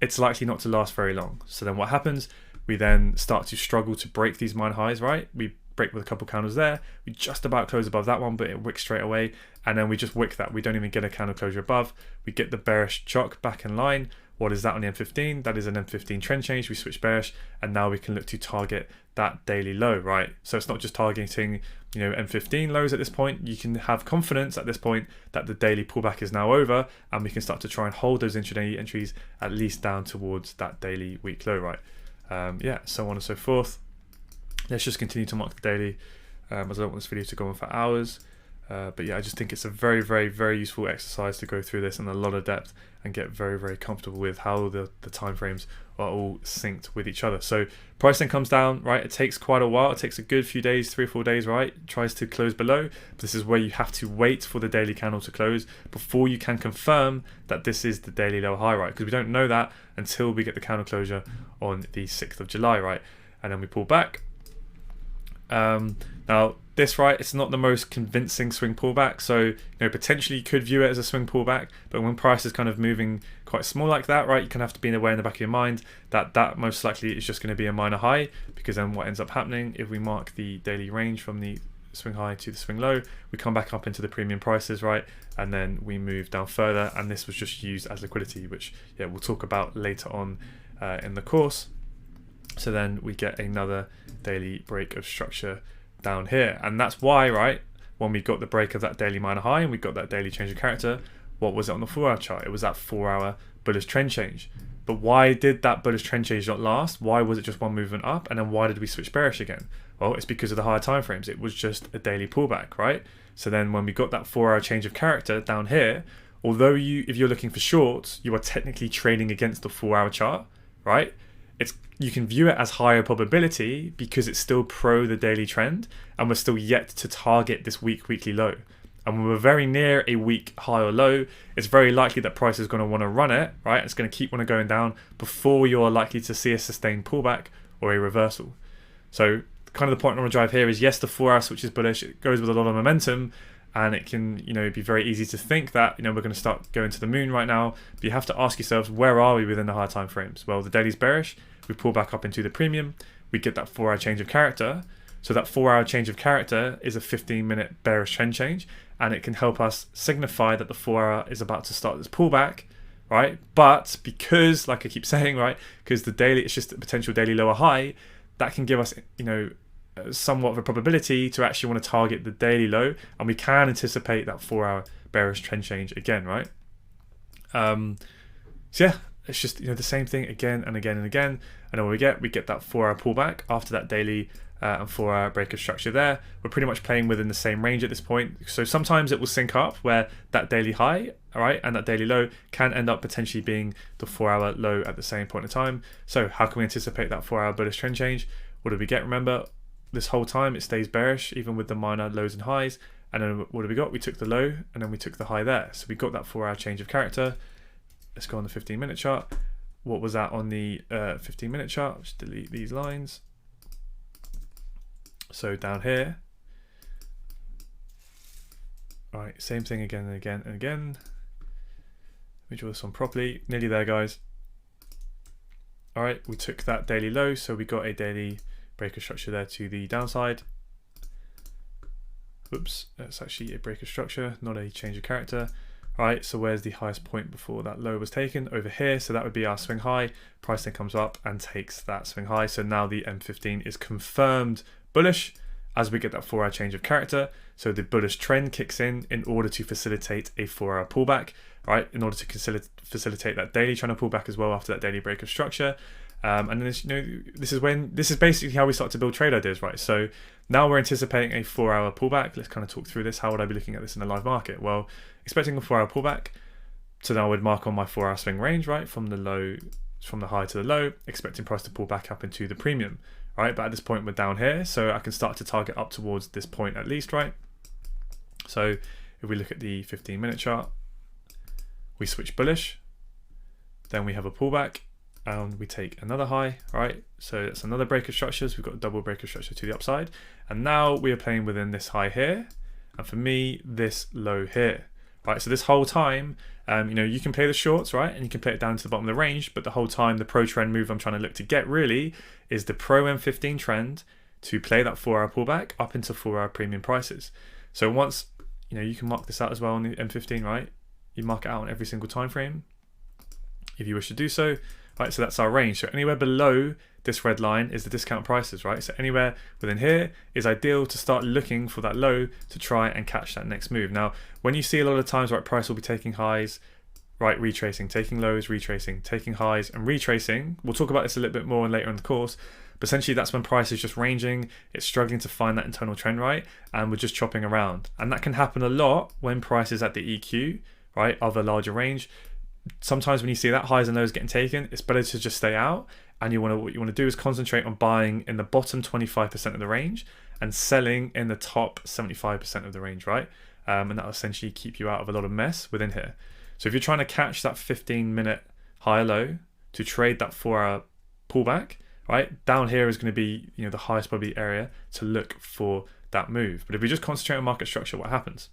it's likely not to last very long. So then what happens? We then start to struggle to break these minor highs, right? We break with a couple candles there. We just about close above that one, but it wicks straight away. And then we just wick that. We don't even get a candle closure above. We get the bearish chock back in line. What is that on the M15? That is an M15 trend change. We switch bearish, and now we can look to target that daily low, right? So it's not just targeting, M15 lows at this point. You can have confidence at this point that the daily pullback is now over, and we can start to try and hold those intraday entries at least down towards that daily week low, right? So on and so forth. Let's just continue to mark the daily, as I don't want this video to go on for hours. But yeah, I just think it's a very, very, very useful exercise to go through this in a lot of depth and get very, very comfortable with how the timeframes are all synced with each other. So price then comes down, right? It takes quite a while. It takes a good few days, 3 or 4 days, right? It tries to close below. But this is where you have to wait for the daily candle to close before you can confirm that this is the daily low high, right? Because we don't know that until we get the candle closure on the 6th of July, right? And then we pull back. Now this, right, it's not the most convincing swing pullback, so potentially you could view it as a swing pullback, but when price is kind of moving quite small like that, right, you can have to be aware in the back of your mind that that most likely is just going to be a minor high, because then what ends up happening if we mark the daily range from the swing high to the swing low, we come back up into the premium prices, right, and then we move down further, and this was just used as liquidity, which we'll talk about later on in the course. So then we get another daily break of structure down here, and that's why, right, when we got the break of that daily minor high and we got that daily change of character, what was it on the 4 hour chart? It was that 4 hour bullish trend change. But why did that bullish trend change not last? Why was it just one movement up? And then why did we switch bearish again? Well, it's because of the higher time frames. It was just a daily pullback, right? So then when we got that 4-hour change of character down here, although if you're looking for shorts, you are technically trading against the 4-hour chart, right? You can view it as higher probability because it's still pro the daily trend, and we're still yet to target this weekly low. And when we're very near a weak high or low, it's very likely that price is going to want to run it, right? It's going to keep going down before you're likely to see a sustained pullback or a reversal. So kind of the point I want to drive here is, yes, the 4-hour switch is bullish. It goes with a lot of momentum, and it can, be very easy to think that, we're going to start going to the moon right now. But you have to ask yourselves, where are we within the higher time frames? Well, the daily's bearish. We pull back up into the premium. We get that 4-hour change of character. So that 4-hour change of character is a 15-minute bearish trend change, and it can help us signify that the 4-hour is about to start this pullback, right? But because, like I keep saying, right, because the daily, it's just a potential daily lower high, that can give us, somewhat of a probability to actually want to target the daily low, and we can anticipate that 4-hour bearish trend change again, right? So yeah, it's just the same thing again and again and again. And then what we get that 4-hour pullback after that daily and 4-hour break of structure there. We're pretty much playing within the same range at this point. So sometimes it will sync up where that daily high, all right, and that daily low can end up potentially being the 4-hour low at the same point in time. So how can we anticipate that 4-hour bullish trend change? What did we get? Remember, this whole time it stays bearish, even with the minor lows and highs. And then what did we got? We took the low and then we took the high there. So we got that 4-hour change of character. Let's go on the 15-minute chart. What was that on the 15-minute chart? Just delete these lines. So down here, all right, same thing again and again and again. Let me draw this on properly. Nearly there, guys. All right, we took that daily low, so we got a daily break of structure there to the downside. Oops, that's actually a break of structure, not a change of character. All right, so where's the highest point before that low was taken? Over here, so that would be our swing high. Price then comes up and takes that swing high. So now the M15 is confirmed bullish as we get that 4-hour change of character. So the bullish trend kicks in order to facilitate a 4-hour pullback, right? In order to facilitate that daily trying to pull back as well after that daily break of structure. And then this is basically how we start to build trade ideas, right? So now we're anticipating a 4-hour pullback. Let's kind of talk through this. How would I be looking at this in a live market? Well, expecting a 4-hour pullback. So now I would mark on my 4-hour swing range, right? From the high to the low, expecting price to pull back up into the premium, right? But at this point we're down here, so I can start to target up towards this point at least, right? So if we look at the 15-minute chart, we switch bullish, then we have a pullback, and we take another high, right? So that's another break of structures. We've got a double break of structure to the upside, and now we are playing within this high here, and for me, this low here, right? So this whole time, you can play the shorts, right? And you can play it down to the bottom of the range, but the whole time, the pro trend move I'm trying to look to get really is the pro M15 trend to play that 4-hour pullback up into 4-hour premium prices. So once, you can mark this out as well on the M15, right? You mark it out on every single time frame if you wish to do so. Right, so that's our range. So anywhere below this red line is the discount prices, right? So anywhere within here is ideal to start looking for that low to try and catch that next move. Now, when you see a lot of times, right, price will be taking highs, right, retracing, taking lows, retracing, taking highs and retracing. We'll talk about this a little bit more later in the course, but essentially that's when price is just ranging, it's struggling to find that internal trend, right? And we're just chopping around. And that can happen a lot when price is at the EQ, right, of a larger range. Sometimes when you see that highs and lows getting taken, it's better to just stay out, and what you want to do is concentrate on buying in the bottom 25% of the range and selling in the top 75% of the range, right? And that'll essentially keep you out of a lot of mess within here. So if you're trying to catch that 15-minute high low to trade that 4-hour pullback, right, down here is going to be the highest probably area to look for that move. But if we just concentrate on market structure, what happens?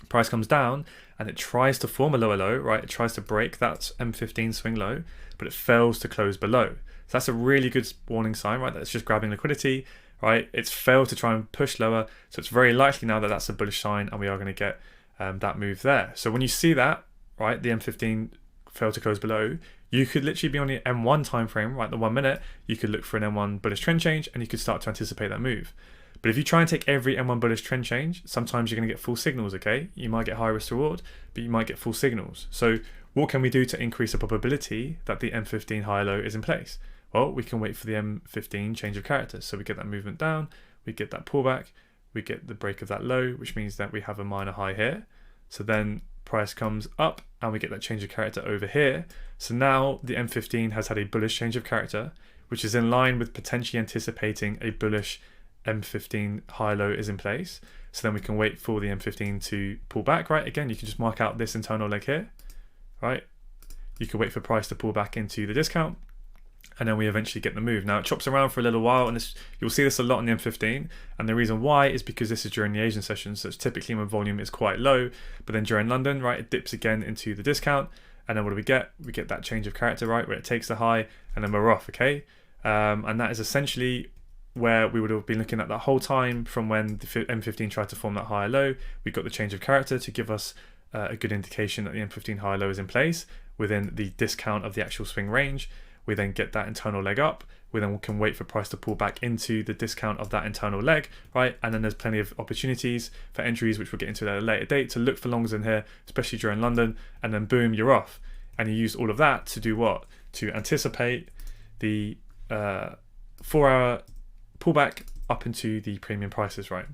Price comes down and it tries to form a lower low, right? It tries to break that M15 swing low, but it fails to close below. So that's a really good warning sign, right? That's just grabbing liquidity, right? It's failed to try and push lower. So it's very likely now that that's a bullish sign and we are going to get that move there. So when you see that, right, the M15 failed to close below, you could literally be on the M1 time frame, right? The 1 minute, you could look for an M1 bullish trend change and you could start to anticipate that move. But if you try and take every M1 bullish trend change, sometimes you're going to get full signals, okay? You might get high risk reward, but you might get full signals. So what can we do to increase the probability that the M15 high low is in place? Well, we can wait for the M15 change of character. So we get that movement down, we get that pullback, we get the break of that low, which means that we have a minor high here. So then price comes up and we get that change of character over here. So now the M15 has had a bullish change of character, which is in line with potentially anticipating a bullish M15 high low is in place. So then we can wait for the M15 to pull back, right? Again, you can just mark out this internal leg here, right? You can wait for price to pull back into the discount, and then we eventually get the move. Now it chops around for a little while, and you'll see this a lot on the M15, and the reason why is because this is during the Asian session, so it's typically when volume is quite low, but then during London, right, it dips again into the discount, and then what do we get? We get that change of character, right, where it takes the high, and then we're off, okay? And that is essentially where we would have been looking at that whole time from when the M15 tried to form that higher low. We got the change of character to give us a good indication that the M15 high low is in place within the discount of the actual swing range. We then get that internal leg up. We then can wait for price to pull back into the discount of that internal leg, right? And then there's plenty of opportunities for entries, which we'll get into at a later date, to look for longs in here, especially during London, and then boom, you're off. And you use all of that to do what? To anticipate the 4-hour pullback up into the premium prices, right?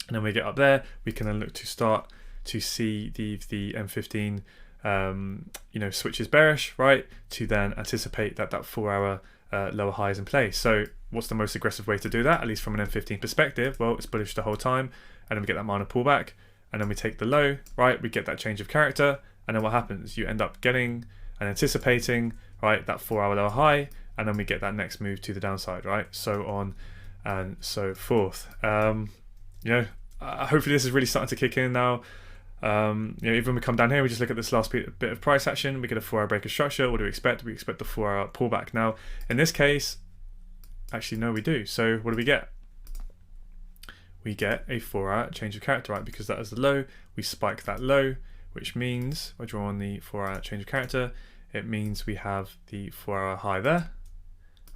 And then we get up there, we can then look to start to see the M15 switches bearish, right, to then anticipate that 4-hour lower high is in place. So what's the most aggressive way to do that, at least from an M15 perspective? Well, it's bullish the whole time, and then we get that minor pullback, and then we take the low, right, we get that change of character, and then what happens? You end up getting and anticipating, right, that 4-hour lower high, and then we get that next move to the downside, right, so on and so forth. Hopefully this is really starting to kick in now. Even when we come down here, we just look at this last bit of price action, we get a 4-hour breaker structure. What do we expect? We expect the 4-hour pullback. Now in this case, actually no, we do. So what do we get? We get a 4-hour change of character, right? Because that is the low, we spike that low, which means I draw on the 4-hour change of character, it means we have the 4-hour high there,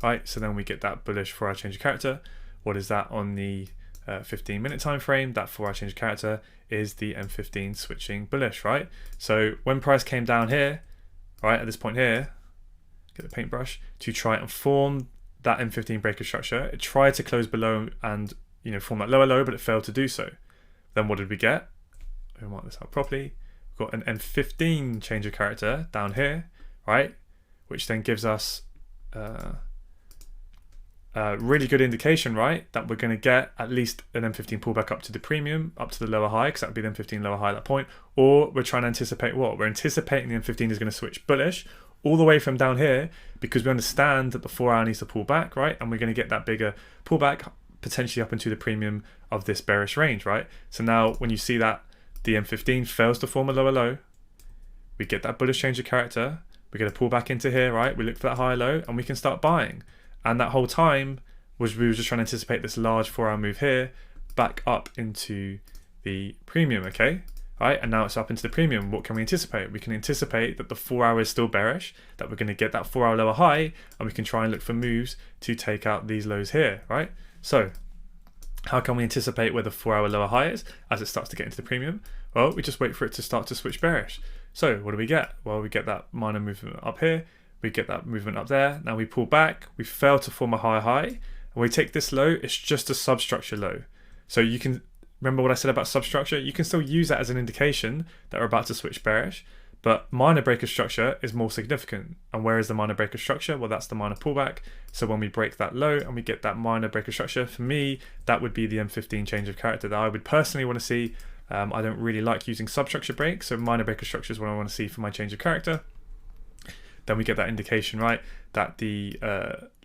right? So then we get that bullish 4-hour change of character. What is that on the 15-minute time frame? That 4-hour change of character is the M15 switching bullish, right? So when price came down here, right, at this point here, get the paintbrush, to try and form that M15 breaker structure, it tried to close below and form that lower low, but it failed to do so. Then what did we get? We'll mark this out properly. We've got an M15 change of character down here, right, which then gives us really good indication, right, that we're going to get at least an M15 pullback up to the premium, up to the lower high, because that would be the M15 lower high at that point. Or we're trying to anticipate what? We're anticipating the M15 is going to switch bullish all the way from down here, because we understand that the 4-hour needs to pull back, right, and we're going to get that bigger pullback potentially up into the premium of this bearish range, right? So now when you see that the M15 fails to form a lower low, we get that bullish change of character, we get a pullback into here, right, we look for that high low, and we can start buying. And that whole time we were just trying to anticipate this large 4-hour move here back up into the premium, okay? Right, and now it's up into the premium. What can we anticipate? We can anticipate that the 4-hour is still bearish, that we're going to get that 4-hour lower high, and we can try and look for moves to take out these lows here, right? So how can we anticipate where the 4-hour lower high is as it starts to get into the premium? Well, we just wait for it to start to switch bearish. So what do we get? Well, we get that minor movement up here, we get that movement up there. Now we pull back, we fail to form a higher high, and we take this low, it's just a substructure low. So you can remember what I said about substructure? You can still use that as an indication that we're about to switch bearish, but minor breaker structure is more significant. And where is the minor breaker structure? Well, that's the minor pullback. So when we break that low and we get that minor breaker structure, for me, that would be the M15 change of character that I would personally want to see. I don't really like using substructure breaks, so minor breaker structure is what I want to see for my change of character. Then we get that indication, right, that the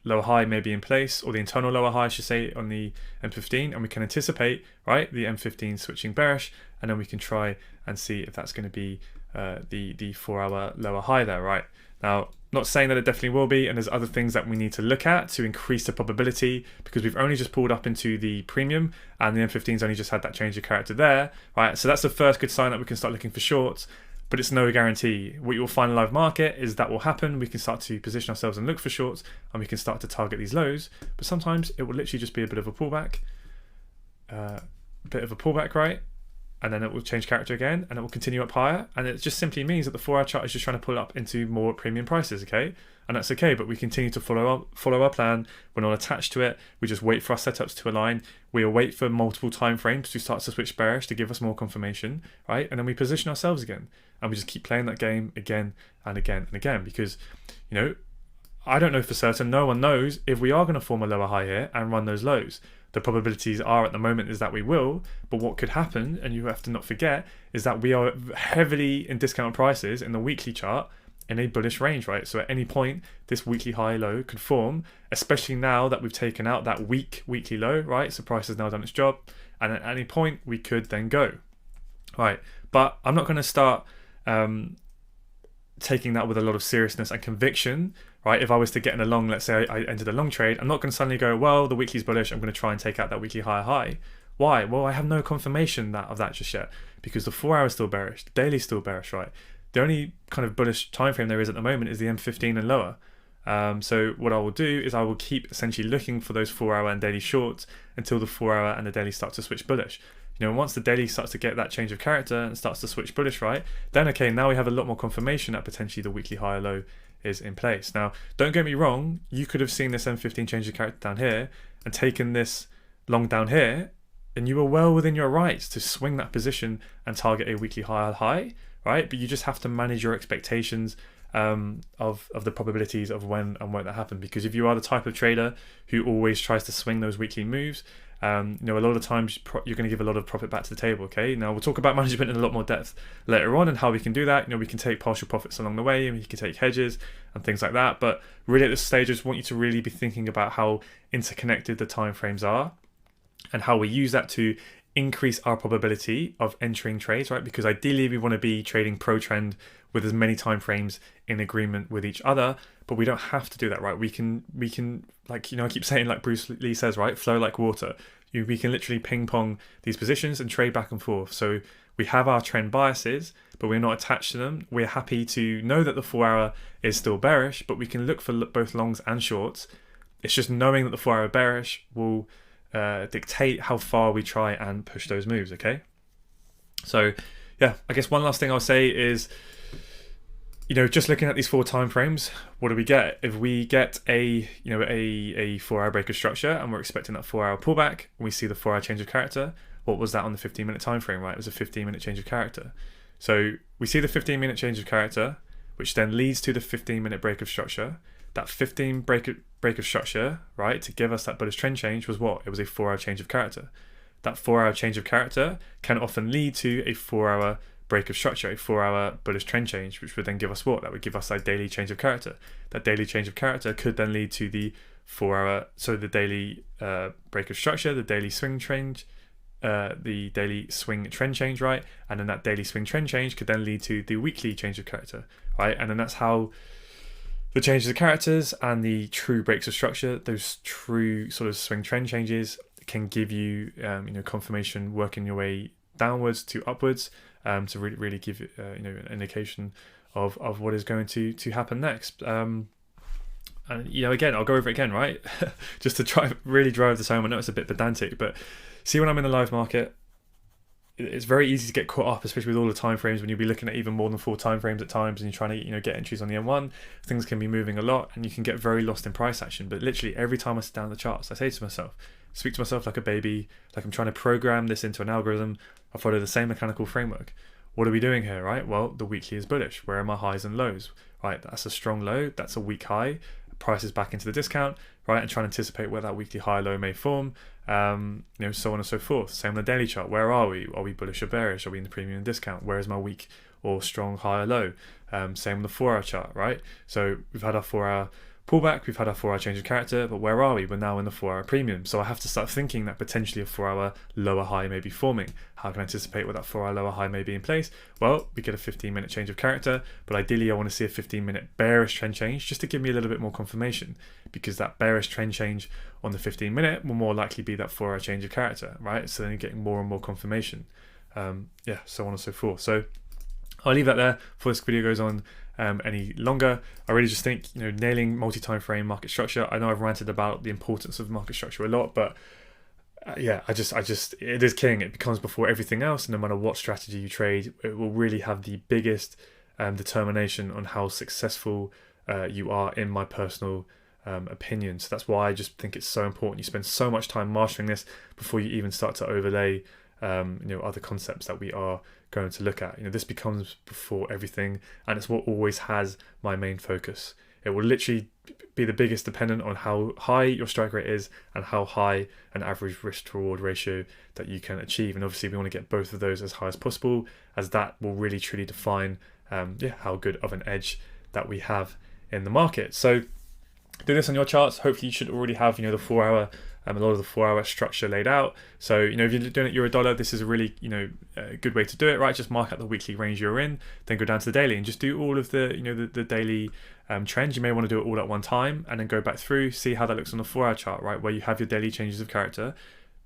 lower high may be in place, or the internal lower high, I should say, on the M15, and we can anticipate, right, the M15 switching bearish, and then we can try and see if that's going to be the 4-hour lower high there, right? Now, not saying that it definitely will be, and there's other things that we need to look at to increase the probability, because we've only just pulled up into the premium, and the M15's only just had that change of character there, right? So that's the first good sign that we can start looking for shorts. But it's no guarantee. What you'll find in live market is that will happen. We can start to position ourselves and look for shorts, and we can start to target these lows. But sometimes it will literally just be a bit of a pullback, bit of a pullback, right? And then it will change character again, and it will continue up higher. And it just simply means that the 4 hour chart is just trying to pull up into more premium prices, okay? And that's okay, but we continue to follow our plan. We're not attached to it. We just wait for our setups to align. We await for multiple time frames to start to switch bearish to give us more confirmation, right? And then we position ourselves again, and we just keep playing that game again and again and again, because, you know, I don't know for certain, no one knows if we are going to form a lower high here and run those lows. The probabilities are at the moment is that we will, but what could happen, and you have to not forget, is that we are heavily in discount prices in the weekly chart in a bullish range, right? So at any point, this weekly high low could form, especially now that we've taken out that weekly low, right? So price has now done its job, and at any point we could then go, right? But I'm not going to start taking that with a lot of seriousness and conviction, right? If I was to get in a long, let's say I entered a long trade, I'm not going to suddenly go, well, the weekly's bullish, I'm going to try and take out that weekly high. Why? Well, I have no confirmation of that just yet, because the 4 hour is still bearish, the daily's still bearish, right? The only kind of bullish time frame there is at the moment is the M15 and lower. So what I will do is I will keep essentially looking for those 4 hour and daily shorts until the 4 hour and the daily start to switch bullish. You know, once the daily starts to get that change of character and starts to switch bullish, right, then okay, now we have a lot more confirmation that potentially the weekly high or low is in place. Now, don't get me wrong, you could have seen this M15 change of character down here and taken this long down here, and you were well within your rights to swing that position and target a weekly high, right? But you just have to manage your expectations of the probabilities of when and won't that happen. Because if you are the type of trader who always tries to swing those weekly moves, you know, a lot of times you're going to give a lot of profit back to the table, okay? Now, we'll talk about management in a lot more depth later on and how we can do that. You know, we can take partial profits along the way, and we can take hedges and things like that. But really at this stage, I just want you to really be thinking about how interconnected the timeframes are and how we use that to increase our probability of entering trades, right? Because ideally we want to be trading pro trend with as many time frames in agreement with each other, but we don't have to do that, right? We can like, you know, I keep saying, like Bruce Lee says, right, flow like water. We can literally ping pong these positions and trade back and forth. So we have our trend biases, but we're not attached to them. We're happy to know that the 4 hour is still bearish, but we can look for both longs and shorts. It's just knowing that the 4 hour bearish will dictate how far we try and push those moves, okay? So yeah, I guess one last thing I'll say is, you know, just looking at these 4 time frames, what do we get? If we get a 4 hour break of structure and we're expecting that 4 hour pullback, and we see the 4 hour change of character, what was that on the 15-minute time frame, right? It was a 15-minute change of character. So we see the 15-minute change of character, which then leads to the 15-minute break of structure. That 15 break of structure, right, to give us that bullish trend change was what? It was a 4 hour change of character. That 4 hour change of character can often lead to a 4 hour break of structure, a 4 hour bullish trend change, which would then give us what? That would give us that daily change of character. That daily change of character could then lead to the 4 hour, so the daily break of structure, the daily swing trend, the daily swing trend change, right? And then that daily swing trend change could then lead to the weekly change of character, right? And then that's how the changes of characters and the true breaks of structure, those true sort of swing trend changes, can give you, confirmation working your way downwards to upwards, to really give an indication of what is going to happen next. And again, I'll go over it again, right? Just to really drive this home. I know it's a bit pedantic, but see, when I'm in the live market, it's very easy to get caught up, especially with all the time frames, when you'll be looking at even more than 4 time frames at times, and you're trying to get entries on the M1. Things can be moving a lot, and you can get very lost in price action. But literally every time I sit down the charts, I say to myself, speak to myself like a baby, like I'm trying to program this into an algorithm. I follow the same mechanical framework. What are we doing here, right? Well, the weekly is bullish. Where are my highs and lows, right? That's a strong low, that's a weak high. Price is back into the discount, right? And trying to anticipate where that weekly high low may form, so on and so forth. Same on the daily chart. Where are we? Are we bullish or bearish? Are we in the premium and discount? Where is my weak or strong high or low? Same on the 4 hour chart, right? So we've had our 4 hour pullback, we've had our 4 hour change of character, but where are we? We're now in the 4 hour premium. So I have to start thinking that potentially a 4 hour lower high may be forming. How can I anticipate what that 4 hour lower high may be in place? Well, we get a 15-minute change of character, but ideally I want to see a 15-minute bearish trend change just to give me a little bit more confirmation, because that bearish trend change on the 15-minute will more likely be that 4 hour change of character, right? So then you're getting more and more confirmation. So on and so forth. So I'll leave that there before this video goes on any longer. I really just think, nailing multi-time frame market structure. I know I've ranted about the importance of market structure a lot, but yeah, it is king. It becomes before everything else. And no matter what strategy you trade, it will really have the biggest determination on how successful you are, in my personal opinion. So that's why I just think it's so important. You spend so much time mastering this before you even start to overlay, other concepts that we are going to look at. This becomes before everything, and it's what always has my main focus. It will literally be the biggest dependent on how high your strike rate is and how high an average risk to reward ratio that you can achieve. And obviously we want to get both of those as high as possible, as that will really truly define how good of an edge that we have in the market. So do this on your charts. Hopefully you should already have the 4 hour, a lot of the 4 hour structure laid out. So if you're doing it Euro-dollar, this is a really a good way to do it, right? Just mark out the weekly range you're in, then go down to the daily and just do all of the the daily trends. You may want to do it all at one time and then go back through, see how that looks on the 4 hour chart, right, where you have your daily changes of character.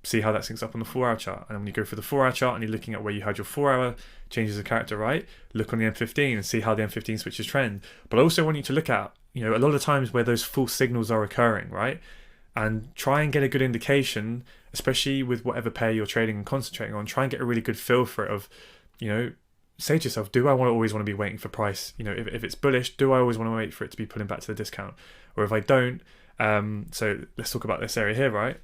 See how that syncs up on the 4 hour chart. And then when you go for the 4 hour chart and you're looking at where you had your 4 hour changes of character, right, look on the M15 and see how the M15 switches trend. But I also want you to look at a lot of the times where those false signals are occurring, right, and try and get a good indication, especially with whatever pair you're trading and concentrating on. Try and get a really good feel for it of, say to yourself, do I always want to be waiting for price? If it's bullish, do I always want to wait for it to be pulling back to the discount? Or if I don't, so let's talk about this area here, right?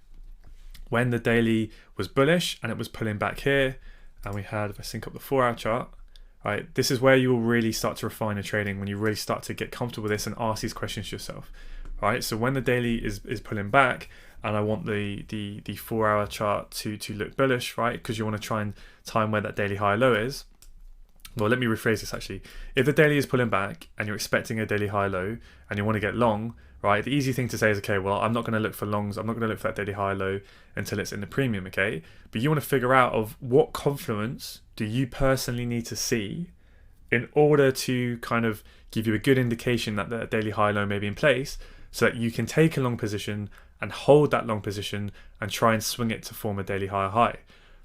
When the daily was bullish and it was pulling back here, and we had, if I sync up the 4 hour chart, right, this is where you will really start to refine your trading, when you really start to get comfortable with this and ask these questions to yourself, right? So when the daily is pulling back and I want the 4 hour chart to look bullish, right, because you want to try and time where that daily high low is. Well, let me rephrase this actually. If the daily is pulling back and you're expecting a daily high low and you want to get long, right, the easy thing to say is, okay, well, I'm not going to look for longs. I'm not going to look for that daily high low until it's in the premium, okay? But you want to figure out of what confluence do you personally need to see in order to kind of give you a good indication that the daily high low may be in place, so that you can take a long position and hold that long position and try and swing it to form a daily high.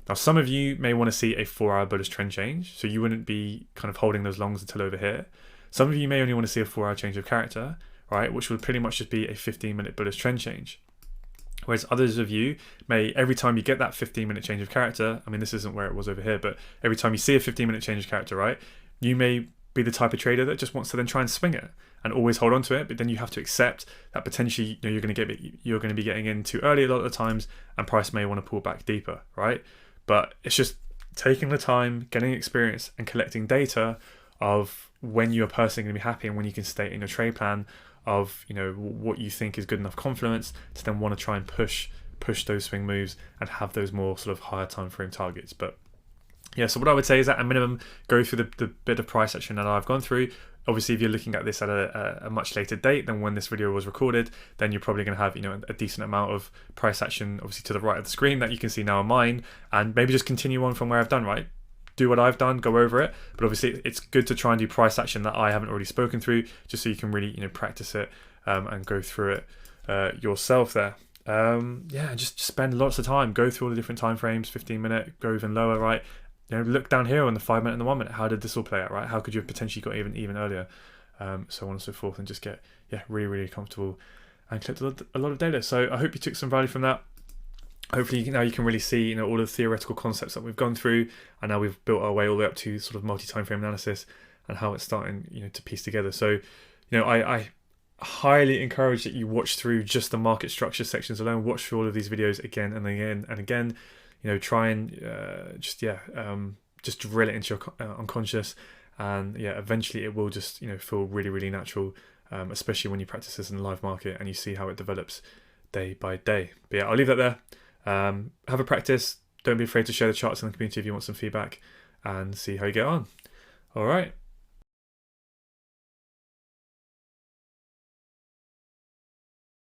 Now, some of you may want to see a 4 hour bullish trend change, so you wouldn't be kind of holding those longs until over here. Some of you may only want to see a 4 hour change of character, right, which would pretty much just be a 15-minute bullish trend change. Whereas others of you may, every time you get that 15-minute change of character, I mean, this isn't where it was over here, but every time you see a 15-minute change of character, right, you may be the type of trader that just wants to then try and swing it and always hold on to it, but then you have to accept that potentially you're going to be getting in too early a lot of the times, and price may want to pull back deeper, right? But it's just taking the time, getting experience, and collecting data of when you're personally going to be happy and when you can state in your trade plan of what you think is good enough confluence to then want to try and push those swing moves and have those more sort of higher time frame targets. But yeah, so what I would say is that at minimum, go through the bit of price action that I've gone through. Obviously, if you're looking at this at a much later date than when this video was recorded, then you're probably going to have a decent amount of price action, obviously to the right of the screen that you can see now on mine, and maybe just continue on from where I've done, right? Do what I've done, go over it, but obviously it's good to try and do price action that I haven't already spoken through, just so you can really practice it and go through it yourself there. Just spend lots of time, go through all the different time frames, 15-minute, go even lower, right? Look down here on the 5 minute and the 1 minute. How did this all play out, right? How could you have potentially got even earlier, so on and so forth, and just get really, really comfortable and collect a lot of data. So I hope you took some value from that. Hopefully now you can really see all the theoretical concepts that we've gone through, and now we've built our way all the way up to sort of multi-time frame analysis and how it's starting to piece together. So I highly encourage that you watch through just the market structure sections alone. Watch through all of these videos again and again and again. Try and just drill it into your unconscious, and eventually it will just feel really, really natural, especially when you practice this in the live market and you see how it develops day by day. But yeah, I'll leave that there. Have a practice. Don't be afraid to share the charts in the community if you want some feedback, and see how you get on. All right.